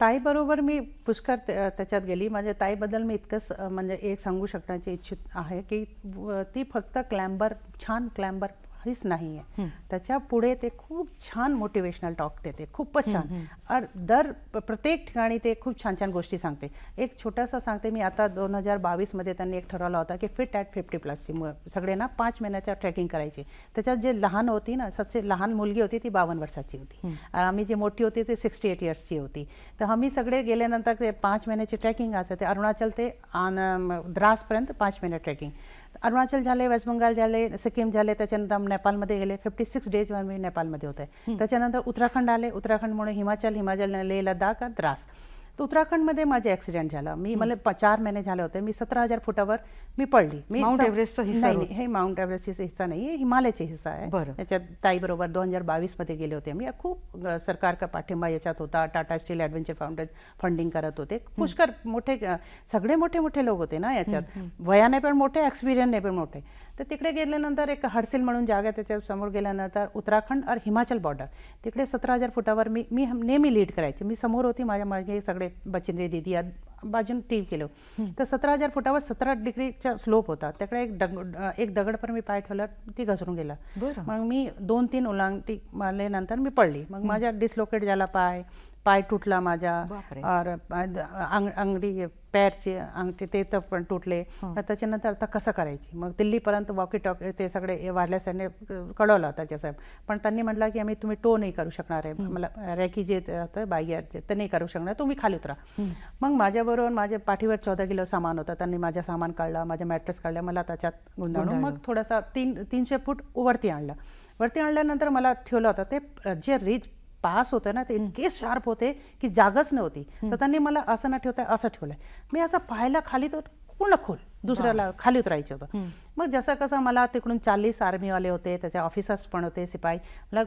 ताईबरोबर मी पुष्कळ त्याच्यात गेली. माझ्या ताईबद्दल मी इतकंच म्हणजे एक सांगू शकण्याची इच्छित आहे की ती फक्त छान क्लाइंबर हीच नाही आहे. त्याच्या पुढे ते खूप छान मोटिवेशनल टॉक देते, खूपच छान. और प्रत्येक ठिकाणी ते खूप छान छान गोष्टी सांगते. एक छोटासा सांगते मी, आता 2022 त्यांनी एक ठरवला होता की फिट ॲट 50+ची सगळे ना 5 महिन्याच्या ट्रेकिंग करायची. त्याच्यात जे लहान होती ना, सबसे लहान मुलगी होती ती 52 वर्षाची होती. आम्ही जी मोठी होती ती 68 इयर्सची होती. तर आम्ही सगळे गेल्यानंतर ते 5 महिन्याची ट्रेकिंग असं ते अरुणाचल ते द्रासपर्यंत 5 महिने ट्रेकिंग. अरुणाचल झाले, वेस्ट बंगाल झाले, सिक्कीम झाले, त्याच्यानंतर नेपाळमध्ये गेले. 56 डेज मी नेपाळमध्ये होते. त्याच्यानंतर उत्तराखंड आले, उत्तराखंडमुळे हिमाचल, लेह लडाख, द्रास. तर उत्तराखंडमध्ये माझे ॲक्सिडेंट झाला. मला 4 महिने झाले होते. मी 17,000 फुटावर मी पडली. माउंट एव्हरेस्टचा हिस्सा? नाही, हे माउंट एव्हरेस्टचा हिस्सा नाही, हे हिमालयाचा हिस्सा आहे. त्याच्यात ताईबरोबर 2022 गेले होते. मी खूप सरकार का पाठिंबा याच्यात होता. Tata steel adventure foundation funding करत होते. पुष्कळ मोठे, सगळे मोठे मोठे लोक होते ना याच्यात. वयाने पण मोठे, एक्सपिरियन्सने पण मोठे. तर तिकडे गेल्यानंतर एक हडसिल म्हणून जागा, त्याच्या समोर गेल्यानंतर उत्तराखंड और हिमाचल बॉर्डर, तिकडे 17,000 फुटावर मी नेहमी लीड करायचे. मी समोर होती, माझे सगळे बचिंद्री दीदी बाजून 3 किलो. तर 17,000 फुटावर 17 डिग्रीचा स्लोप होता. त्याकडे एक दगड पर मी पाय ठेवला, ती घसरून गेला. मग मी 2-3 उलांटी मारल्यानंतर मी पडली. मग माझ्या डिस्लोकेट झाला पाय तुटला माझा. और अंगठी पैरचे अंगठी ते तर पण तुटले. त्याच्यानंतर आता कसं करायची. मग दिल्लीपर्यंत वॉकी टॉकी ते सगळे वाढल्या साहेबने कळवलं होतं की साहेब, पण त्यांनी म्हटलं की आम्ही तुम्ही टो नाही करू शकणार आहे, मला रॅकी जे होतं बाईयरचे ते नाही करू शकणार, तुम्ही खाली उतरा. मग माझ्याबरोबर माझ्या पाठीवर 14 किलो सामान होतं. त्यांनी माझ्या सामान काढलं, माझ्या मॅट्रेस काढल्या, मला त्याच्यात गुंडाळून मग थोडासा 300 फूट वरती आणलं. वरती आणल्यानंतर मला ठेवलं होतं. ते जे रिज पास होते ना, ते इतके शार्प होते की जागच नव्हती. तर त्यांनी मला असं न ठेवता असं ठेवलंय. मी असं पाहायला खाली तर पूर्ण खोल दुसऱ्याला खाली उतरायचं होतं. मग जसं कसं मला तिकडून 40 आर्मीवाले होते, त्याच्या ऑफिसर्स पण होते, शिपाई. मला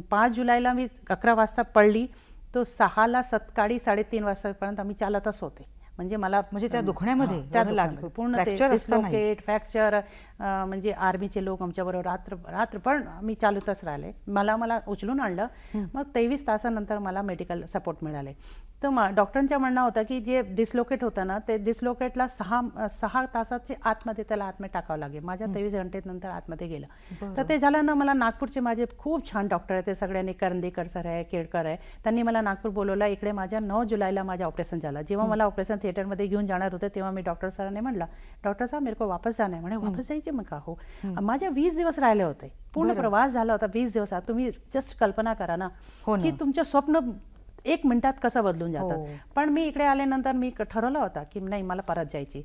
5 जुलैला मी 11 वाजता पडली. तो 6ला सकाळी 3:30 वाजतापर्यंत आम्ही चालतच होते. म्हणजे त्या दुखण्यामध्ये पूर्ण डिस्लोकेट फ्रॅक्चर. म्हणजे आर्मीचे लोक आमच्याबरोबर रात्र पण मी चालतच राहिले. मला उचलून आणलं. मग 23 तासानंतर मला मेडिकल सपोर्ट मिळाले. तर डॉक्टरांचं म्हणणं होतं की जे डिस्लोकेट होतं ना, ते डिस्लोकेटला 6 तासाचे आतमध्ये त्याला टाकावं लागेल. माझ्या 23 घंटेनंतर आतमध्ये गेलं. तर ते झाल्यानं मला नागपूरचे माझे खूप छान डॉक्टर आहे, ते सगळ्यांनी करंदीकर सर आहे, केळकर आहे, त्यांनी मला नागपूर बोलवलं. इकडे माझ्या 9 जुलैला माझं ऑपरेशन झालं. जेव्हा मला ऑपरेशन थिएटरमध्ये घेऊन जाणार होते तेव्हा मी डॉक्टर सरांनी म्हटलं, डॉक्टर साहेब मेरे को वापस जाना है. म्हणे वापस जायचे मग का हो. माझ्या 20 दिवस राहिले होते. पूर्ण प्रवास झाला होता 20 दिवसात. तुम्ही जस्ट कल्पना करा ना की तुमचं स्वप्न 1 मिनिटात कसं बदलून जातात. पण मी इकडे आल्यानंतर मी ठरवलं होतं की नाही, मला परत जायची.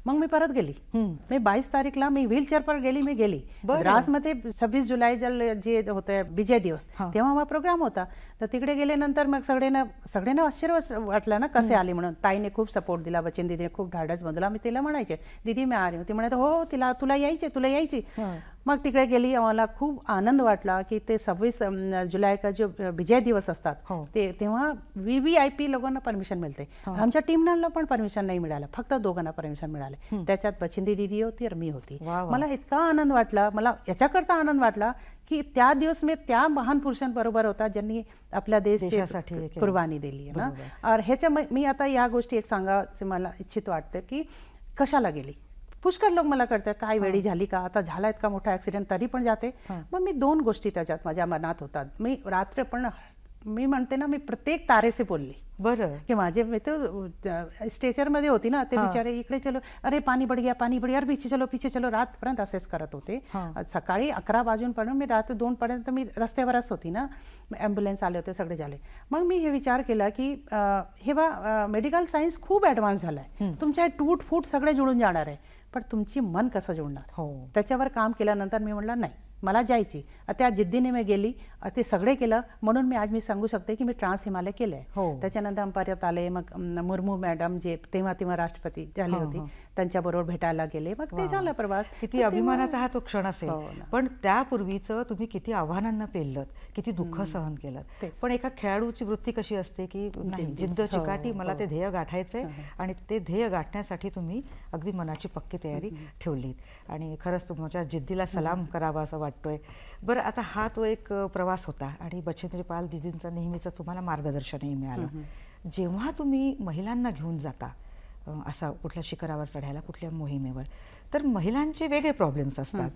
मग मी परत गेली. मी 22 तारीखला मी व्हीलचेअर पर गेली. मी गेली द्रासमध्ये. 26 जुलै जे होते विजय दिवस, तेव्हा हा प्रोग्राम होता. तर तिकडे गेल्यानंतर मग सगळ्यांना आश्चर्य वाटलं ना कसे आली म्हणून. ताईने खूप सपोर्ट दिला, बच्चन दीदीने खूप धाडस बांधला. मी तिला म्हणायचे, दीदी मी आ रही हूं. ती म्हणत हो, तुला यायची. मग तिकडे गेली. आम्हाला खूप आनंद वाटला की ते 26 जुलै का जो विजय दिवस असतात तेव्हा VVIP लोकांना परमिशन मिळते. आमच्या टीमला पण परमिशन नाही मिळालं, फक्त दोघांना परमिशन मिळाले. त्याच्यात बचिंदी दीदी होती और मी होती. मला इतका आनंद वाटला, मला याच्याकरता आनंद वाटला की त्या दिवस मी त्या महान पुरुषांबरोबर होता ज्यांनी आपल्या देशासाठी कुर्बानी दिली ना. और ह्याच्या मी आता या गोष्टी एक सांगायचं मला इच्छित वाटतं की कशाला गेली. पुष्कळ लोक मला करतात काय वेळी झाली का, आता झाला इतका मोठा ऍक्सिडेंट तरी पण जाते. मग मी 2 गोष्टी त्याच्यात माझ्या मनात होतात. मी रात्र पण मी म्हणते ना, मी प्रत्येक तारेसे बोलली बरं की माझे मी तो स्टेचरमध्ये होती ना, ते बिचारे इकडे चलो, अरे पाणी पड गया, पाणी पड गया, अरे पीछे चलो रातपर्यंत असेच करत होते. सकाळी 11 वाजून मी रात्री 2 पर्यंत मी रस्त्यावरच होती ना, ॲम्ब्युलन्स आले होते, सगळे झाले. मग मी हे विचार केला की हे बा मेडिकल सायन्स खूप ॲडव्हान्स झाला आहे, तुमच्या टूट फूट सगळे जुळून जाणार आहे, पण तुमची मन कसं जुळणार. त्याच्यावर काम केल्यानंतर मी म्हटलं नाही, मला जायची. त्या जिद्दीने मी गेली, ते सगळे केलं, म्हणून मी सांगू शकते की मी ट्रान्स हिमालय केलं आहे. त्याच्यानंतर परत आले, मग मुर्मू मॅडम जे तेव्हा राष्ट्रपती झाली होती, त्यांच्याबरोबर भेटायला गेले, मग ते झालं प्रवास. किती अभिमानाचा हा तो क्षण असेल. पण त्यापूर्वीचं तुम्ही किती आव्हानांना पेललं, किती दुःख सहन केलं. पण एका खेळाडूची वृत्ती कशी असते की नाही, जिद्द चिकाटी, मला ते ध्येय गाठायचंय, आणि ते ध्येय गाठण्यासाठी तुम्ही अगदी मनाची पक्की तयारी ठेवलीत, आणि खरंच तुमच्या जिद्दीला सलाम करावा असं वाटतोय. बरं, आता हा तो एक प्रवास होता, आणि बछेंद्री पाल दीदींचं नेहमीचं तुम्हाला मार्गदर्शनही मिळालं. जेव्हा तुम्ही महिलांना घेऊन जाता असा कुठल्या शिखरावर चढायला, कुठल्या मोहिमेवर, तर महिलांचे वेगळे प्रॉब्लेम्स असतात,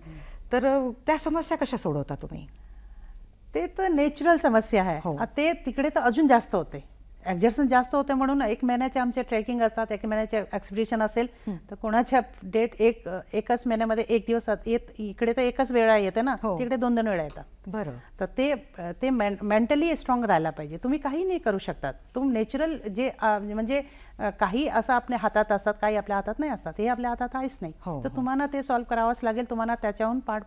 तर त्या समस्या कशा सोडवता तुम्ही? ते तर नॅचरल समस्या आहे. ते तिकडे तर अजून जास्त होते, ॲक्झर्शन जास्त होते, म्हणून 1 महिन्याचे आमचे ट्रेकिंग असतात, 1 महिन्याचे एक्सपिडिशन असेल तर कोणाच्या डेट एकच महिन्यामध्ये 1 दिवस येत, इकडे तर एकच वेळा येते ना, तिकडे 2-2 वेळा येतात. बरं, तर ते मेंटली स्ट्रॉंग राहायला पाहिजे. तुम्ही काही नाही करू शकतात, तुम्ही नॅचरल जे म्हणजे काही असं आपल्या हातात असतात, काही आपल्या हातात नाही असतात, हे आपल्या हातात आहेच नाही. तर तुम्हाला ते सॉल्व्ह करावंच लागेल, तुम्हाला त्याच्याहून पाठ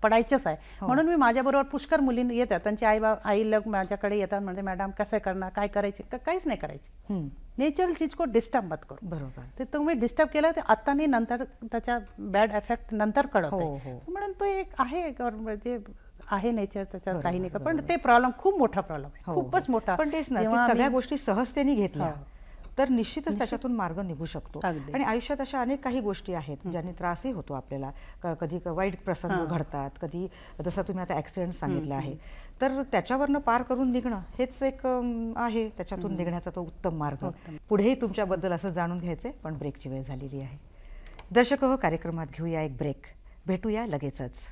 पडायचंच आहे. म्हणून मी माझ्याबरोबर पुष्कळ मुलींनी येतात, त्यांचे आई लोक माझ्याकडे येतात, म्हणजे मॅडम कसं करणार, काय करायचे, काहीच नाही करायचे. नेचरल चीज को डिस्टर्ब मत करो. बरोबर, ते तुम्ही डिस्टर्ब केलं ते आता नाही, नंतर त्याचा बॅड इफेक्ट नंतर कळतो. म्हणून तो एक आहे म्हणजे आहे नेचर, त्याच्यात काही नाही. पण ते प्रॉब्लेम खूप मोठा प्रॉब्लेम आहे, खूपच मोठा. पण तेच ना, सगळ्या गोष्टी सहजतेने घेतल्या तर निश्चितच त्याच्यातून मार्ग निघू शकतो. आणि आयुष्यात अशा अनेक काही गोष्टी आहेत ज्याने त्रासही होतो आपल्याला, कधी वाईट प्रसंग घडतात, कधी जसं तुम्ही आता ॲक्सिडेंट सांगितला आहे, तर त्याच्यावरनं पार करून निघणं हेच एक आहे, त्याच्यातून निघण्याचा तो उत्तम मार्ग. पुढेही तुमच्याबद्दल असं जाणून घ्यायचंय, पण ब्रेकची वेळ झालेली आहे. दर्शक हो, कार्यक्रमात घेऊया एक ब्रेक, भेटूया लगेचच.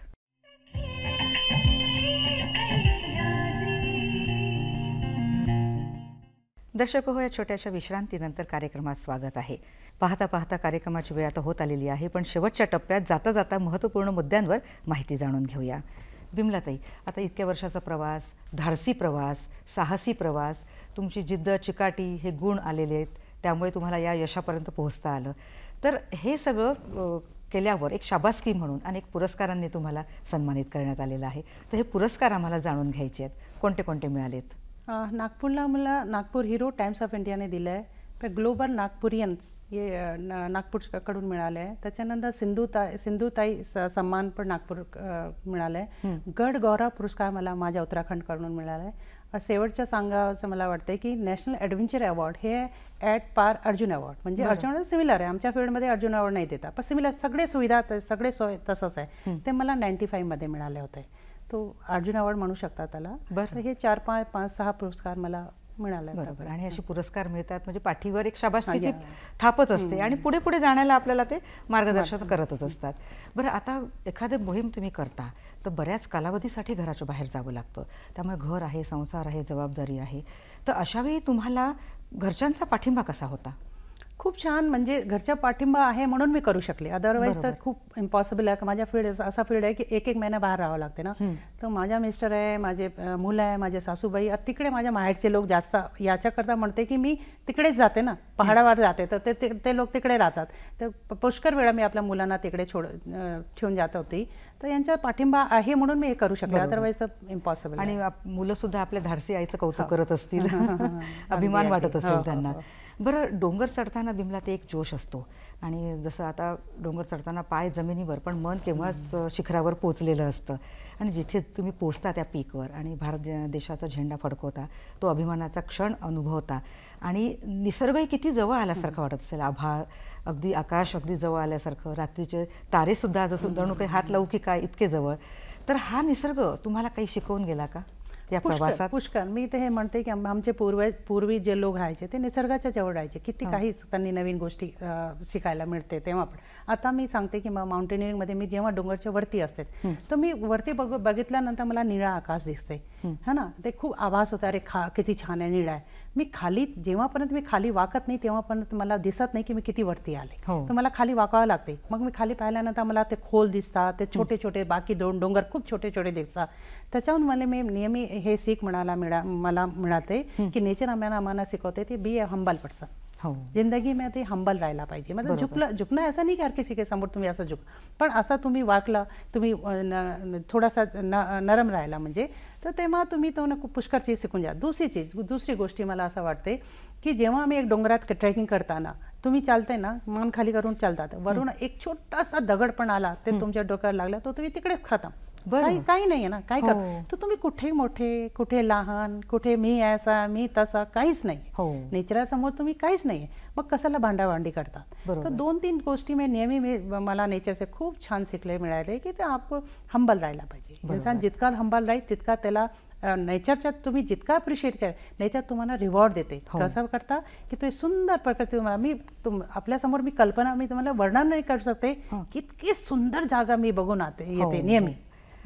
दर्शक हो, या छोट्याशा विश्रांतीनंतर कार्यक्रमात स्वागत आहे. पाहता पाहता कार्यक्रमाची वेळ आता होत आलेली आहे, पण शेवटच्या टप्प्यात जाता जाता महत्त्वपूर्ण मुद्द्यांवर माहिती जाणून घेऊया. बिमलाताई, आता इतक्या वर्षाचा प्रवास, धाडसी प्रवास, साहसी प्रवास, तुमची जिद्द चिकाटी हे गुण आलेले आहेत, त्यामुळे तुम्हाला या यशापर्यंत पोहोचता आलं. तर हे सगळं केल्यावर एक शाबासकी म्हणून अनेक पुरस्कारांनी तुम्हाला सन्मानित करण्यात आलेलं आहे. तर हे पुरस्कार आम्हाला जाणून घ्यायचे आहेत, कोणते कोणते मिळालेत? नागपूरला मला नागपूर हिरो टाइम्स ऑफ इंडियाने दिलं आहे, पण ग्लोबल नागपुरियन्स हे नागपूरकडून मिळालं आहे. त्याच्यानंतर सिंधुताई सन्मान पण नागपूर मिळालं आहे. गड गौरव पुरस्कार मला माझ्या उत्तराखंडकडून मिळाला आहे. शेवटच्या सांगायचं मला वाटतं की नॅशनल ॲडव्हेंचर अवॉर्ड हे ॲट पार अर्जुन अवॉर्ड, म्हणजे अर्जुन अवॉर्ड सिमिलर आहे, आमच्या फील्डमध्ये अर्जुन अवॉर्ड नाही देतात, पण सिमिलर सगळे सुविधा सगळे सोय तसंच आहे. ते मला 95 मध्ये मिळाले होते, तो अर्जुन अवॉर्ड म्हणू शकता त्याला. तर हे 4-5-6 पुरस्कार मला मिळाले. बरोबर, आणि असे पुरस्कार मिळतात म्हणजे पाठीवर एक शाबासकीची थापच असते, आणि पुढे पुढे जाण्याला आपल्याला ते मार्गदर्शन करतच असतात. बरं, आता एखादे मोहीम तुम्ही करता तर बऱ्याच कालावधीसाठी घराच्या बाहेर जावं लागतं, त्यामुळे घर आहे, संसार आहे, जबाबदारी आहे, तर अशावेळी तुम्हाला घरच्यांचा पाठिंबा कसा होता? खूप छान, म्हणजे घरचा पाठिंबा आहे म्हणून मी करू शकले, अदरवाईज तर खूप इम्पॉसिबल आहे. माझ्या फील्ड असा फील्ड आहे की 1-1 महिना बाहेर राहावं लागते ना. तर माझ्या मिस्टर आहे, माझे मुलं आहे, माझे सासूबाई, तिकडे माझ्या माहेरचे लोक जास्त याच्याकरता म्हणते की मी तिकडेच जाते ना, पहाडावर जाते, तर ते लोक तिकडे राहतात. तर पुष्कळ वेळा मी आपल्या मुलांना तिकडे ठेवून जात होती, तर यांचा पाठिंबा आहे म्हणून मी हे करू शकले, अदरवाईज तर इम्पॉसिबल. आणि मुलं सुद्धा आपल्या धाडसी आईचं कौतुक करत असतील, अभिमान वाटत असेल त्यांना. बरं, डोंगर चढताना बिमला ते एक जोश असतो, आणि जसं आता डोंगर चढताना पाय जमिनीवर पण मन केव्हाच शिखरावर पोचलेलं असतं, आणि जिथे तुम्ही पोचता त्या पीकवर आणि भारत देशाचा झेंडा फडकवता, तो अभिमानाचा क्षण अनुभवता, आणि निसर्गही किती जवळ आल्यासारखं वाटत असेल, आभाळ अगदी, आकाश अगदी जवळ आल्यासारखं, रात्रीचे तारेसुद्धा जसं जणू काही हात लावू की काय इतके जवळ. तर हा निसर्ग तुम्हाला काही शिकवून गेला का या प्रवासात? पुष्कळ. मी ते हे म्हणते की आमचे पूर्वी जे लोक राहायचे ते निसर्गाच्या जवळ राहायचे, किती काहीच त्यांनी नवीन गोष्टी शिकायला मिळते तेव्हा. पण आता मी सांगते की माउंटेनिअरिंगमध्ये मी जेव्हा डोंगरच्या वरती असते, तर मी वरती बघितल्यानंतर मला निळा आकाश दिसते, है ना, ते खूप आभास होता, अरे किती छान आहे, निळा आहे. मी खाली जेव्हापर्यंत मी खाली वाकत नाही तेव्हापर्यंत मला दिसत नाही की मी किती वरती आले. तर मला खाली वाकावं लागते. मग मी खाली पाहिल्यानंतर मला ते खोल दिसतात, ते छोटे छोटे बाकी डोंगर खूप छोटे छोटे दिसतात. त्याच्याहून मला मी नेहमी हे सीख मला मिळाते की नेचर आम्हाला शिकवते ते बी अ हंबल पर्सन. जिंदगी में ते हंबल राहायला पाहिजे. मतलब झुकणं असं नाही की हर किसी के समोर तुम्ही असं झुक, पण असं तुम्ही वाकला, तुम्ही थोडासा नरम राहायला म्हणजे, तर तेव्हा तुम्ही तो पुष्कळ चीज शिकून जा. दुसरी गोष्टी मला असं वाटते की जेव्हा आम्ही एक डोंगरात ट्रेकिंग करताना तुम्ही चालते ना, मान खाली करून चालतात, वरून एक छोटासा दगड पण आला ते तुमच्या डोक्यावर लागला, तो तुम्ही तिकडेच खतम. काही नाही आहे ना, काय कर, तर तुम्ही कुठे मोठे, कुठे लहान, कुठे मी ऐसा मी तसा, काहीच नाही. नेचरासमोर तुम्ही काहीच नाही. मग कशाला भांडाभांडी करतात. तर 2-3 गोष्टी मी नेहमी मला नेचरचे खूप छान शिकले मिळाले की ते आपण हंबल राहायला पाहिजे. इंसान जितका हंबल राहील तितका त्याला नेचरच्या तुम्ही जितका अप्रिशिएट करा, नेचर तुम्हाला रिवॉर्ड देते. कसं करता की ते सुंदर प्रकृती तुम्हाला आपल्यासमोर मी कल्पना मी तुम्हाला वर्णन नाही करू शकते की इतकी सुंदर जागा मी बघून येते नेहमी.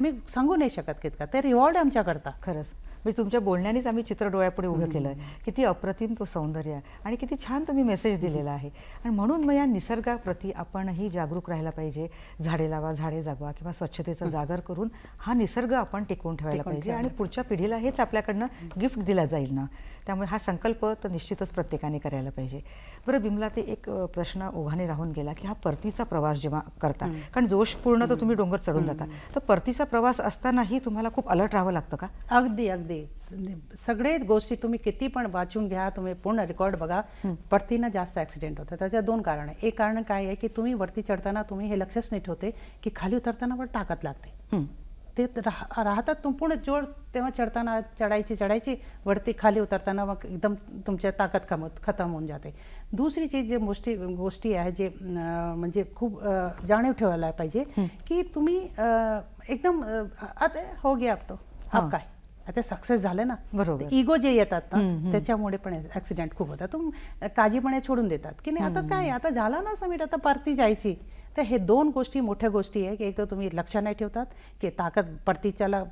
मी सांगू नाही शकत कितका ते रिवॉर्ड आमच्याकरता. खरंच म्हणजे तुमच्या बोलण्यानेच आम्ही चित्र डोळ्यापुढे उभं केलं. किती अप्रतिम तो सौंदर्य आणि किती छान तुम्ही मेसेज दिलेला आहे. आणि म्हणून मग या निसर्गाप्रती आपणही जागरूक राहायला पाहिजे. झाडे लावा, झाडे जगवा किंवा स्वच्छतेचा जागर करून हा निसर्ग आपण टिकवून ठेवायला पाहिजे आणि पुढच्या पिढीला हेच आपल्याकडनं गिफ्ट दिला जाईल ना. त्यामुळे हा संकल्प तर निश्चितच प्रत्येकाने करायला पाहिजे. बरं बिमला, ते एक प्रश्न ओघाने राहून गेला की हा परतीचा प्रवास जेव्हा करता, कारण जोशपूर्ण तर तुम्ही डोंगर चढून जाता, तर परतीचा प्रवास असतानाही तुम्हाला खूप अलर्ट राहावं लागतं का? अगदी सगळे गोष्टी तुम्ही किती पण वाचून घ्या, तुम्ही पूर्ण रेकॉर्ड बघा, परतीनं जास्त ऍक्सिडेंट होतात. त्याच्या 2 कारण आहे. एक कारण काय आहे की तुम्ही वरती चढताना तुम्ही हे लक्षच नाही ठेवते की खाली उतरताना पण ताकद लागते. ते राहतात पूर्ण जोर, तेव्हा चढताना चढायची वरती, खाली उतरताना मग एकदम तुमच्या ताकद खतम होऊन जाते. दुसरी चीज जे गोष्टी आहे जे म्हणजे खूप जाणीव ठेवायला पाहिजे की तुम्ही एकदम आता हो गया अब काय, आता सक्सेस झालं ना, बरोबर, इगो जे येतात ना त्याच्यामुळे पण ऍक्सिडेंट खूप होतात. तुम्ही काळजीपणे सोडून देतात की नाही आता काय, आता झाला ना समीर, आता परती जायची. तर हे 2 गोष्टी मोठ्या गोष्टी आहे की एक तर तुम्ही लक्ष नाही ठेवतात की ताकद परतीच्याला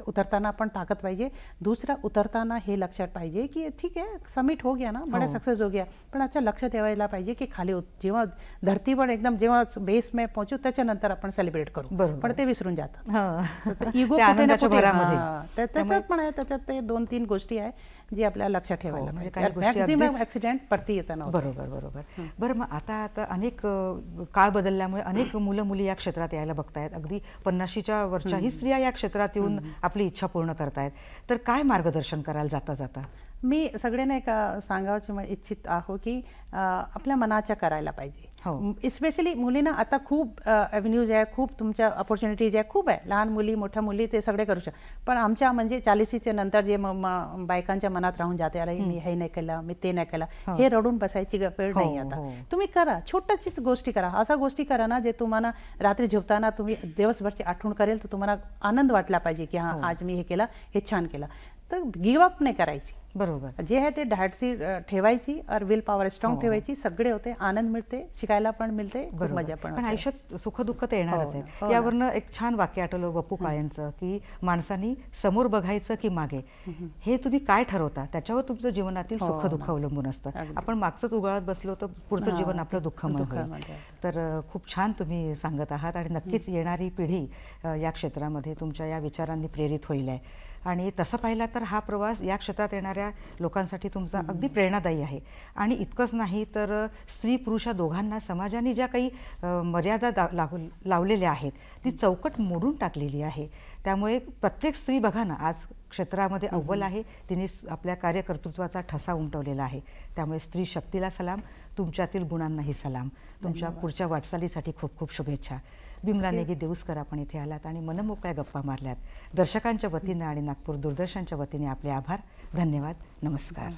उतरताना पण ताकद पाहिजे. दुसरा उतरताना हे लक्षात पाहिजे की ठीक आहे समिट हो गया ना, बड़ा सक्सेस हो गया, पण अच्छा लक्ष ठेवायला पाहिजे की खाली जेव्हा धरतीवर एकदम जेव्हा बेस में पोहोचू त्याच्यानंतर आपण सेलिब्रेट करू, पण ते विसरून जातात. इगो त्याच्यात पण आहे, त्याच्यात ते 2-3 गोष्टी आहे जी आपल्याला लक्षात ठेवायला पाहिजे. ऍक्सिडेंट परती येताना. बरोबर. बरं, मग आता अनेक काळ बदलल्यामुळे अनेक मुलं मुली या क्षेत्रात यायला बघतायत. अगदी 50च्या वरच्याही स्त्रिया या क्षेत्रात येऊन आपली इच्छा पूर्ण करतायत. तर काय मार्गदर्शन कराल जाता? मी सगळ्यांना एक सांगायचं इच्छित आहो की आपल्या मनाच्या करायला पाहिजे. स्पेशली मुलींना आता खूप ॲव्हेन्यूज आहे, खूप तुमच्या अपॉर्च्युनिटीज आहे, खूप आहे. लहान मुली मोठ्या मुली ते सगळे करू शकतात. पण आमच्या म्हणजे 40च्या नंतर जे बायकांच्या मनात राहून जाते, अरे मी हे नाही केलं, मी ते नाही केलं, हे रडून बसायची वेळ नाही. आता तुम्ही करा, छोट्याचीच गोष्टी करा. अशा गोष्टी करा ना जे तुम्हाला रात्री झोपताना तुम्ही दिवसभरची आठवण करेल, तर तुम्हाला आनंद वाटला पाहिजे की हां आज मी हे केलं, हे छान केलं. तर गिव्हअप नाही करायची. बरोबर, जे आहे ते धाडसी ठेवायची और विल पॉवर स्ट्रॉंग ठेवायची. सगळे होते, आनंद मिळते, शिकायला पण मिळते, मजा पण. आयुष्यात सुख दुःख तर येणारच आहे. यावरनं एक छान वाक्य आठवलं वपू काळेंचं की माणसानी समोर बघायचं की मागे, हे तुम्ही काय ठरवता त्याच्यावर तुमचं जीवनातील सुख दुःख अवलंबून असतं. आपण मागचंच उगाळत बसलो तर पुढचं जीवन आपलं दुःखमय होईल. तर खूप छान तुम्ही सांगत आहात आणि नक्कीच येणारी पिढी या क्षेत्रामध्ये तुमच्या या विचारांनी प्रेरित होईल आहे. आणि तसं पाहिलं तर हा प्रवास या क्षेत्रात येणाऱ्या लोकांसाठी तुमचा अगदी प्रेरणादायी आहे. आणि इतकंच नाही तर स्त्री पुरुष दोघांना समाजाने ज्या काही मर्यादा लावलेल्या आहेत ती चौकट मोडून टाकलेली आहे. त्यामुळे प्रत्येक स्त्री बघा ना आज क्षेत्रामध्ये अव्वल आहे, तिने आपल्या कार्यकर्तृत्वाचा ठसा उमटवलेला आहे. त्यामुळे स्त्री शक्तीला सलाम, तुमच्यातील गुणांनाही सलाम. तुमच्या पुढच्या वाटचालीसाठी खूप खूप शुभेच्छा. बिमला नेगी देऊसकर, आपण इथे आलात आणि मनमोकळ्या गप्पा मारल्यात. दर्शकांच्या वतीनं आणि नागपूर दूरदर्शनच्या वतीने आपले आभार. धन्यवाद. नमस्कार.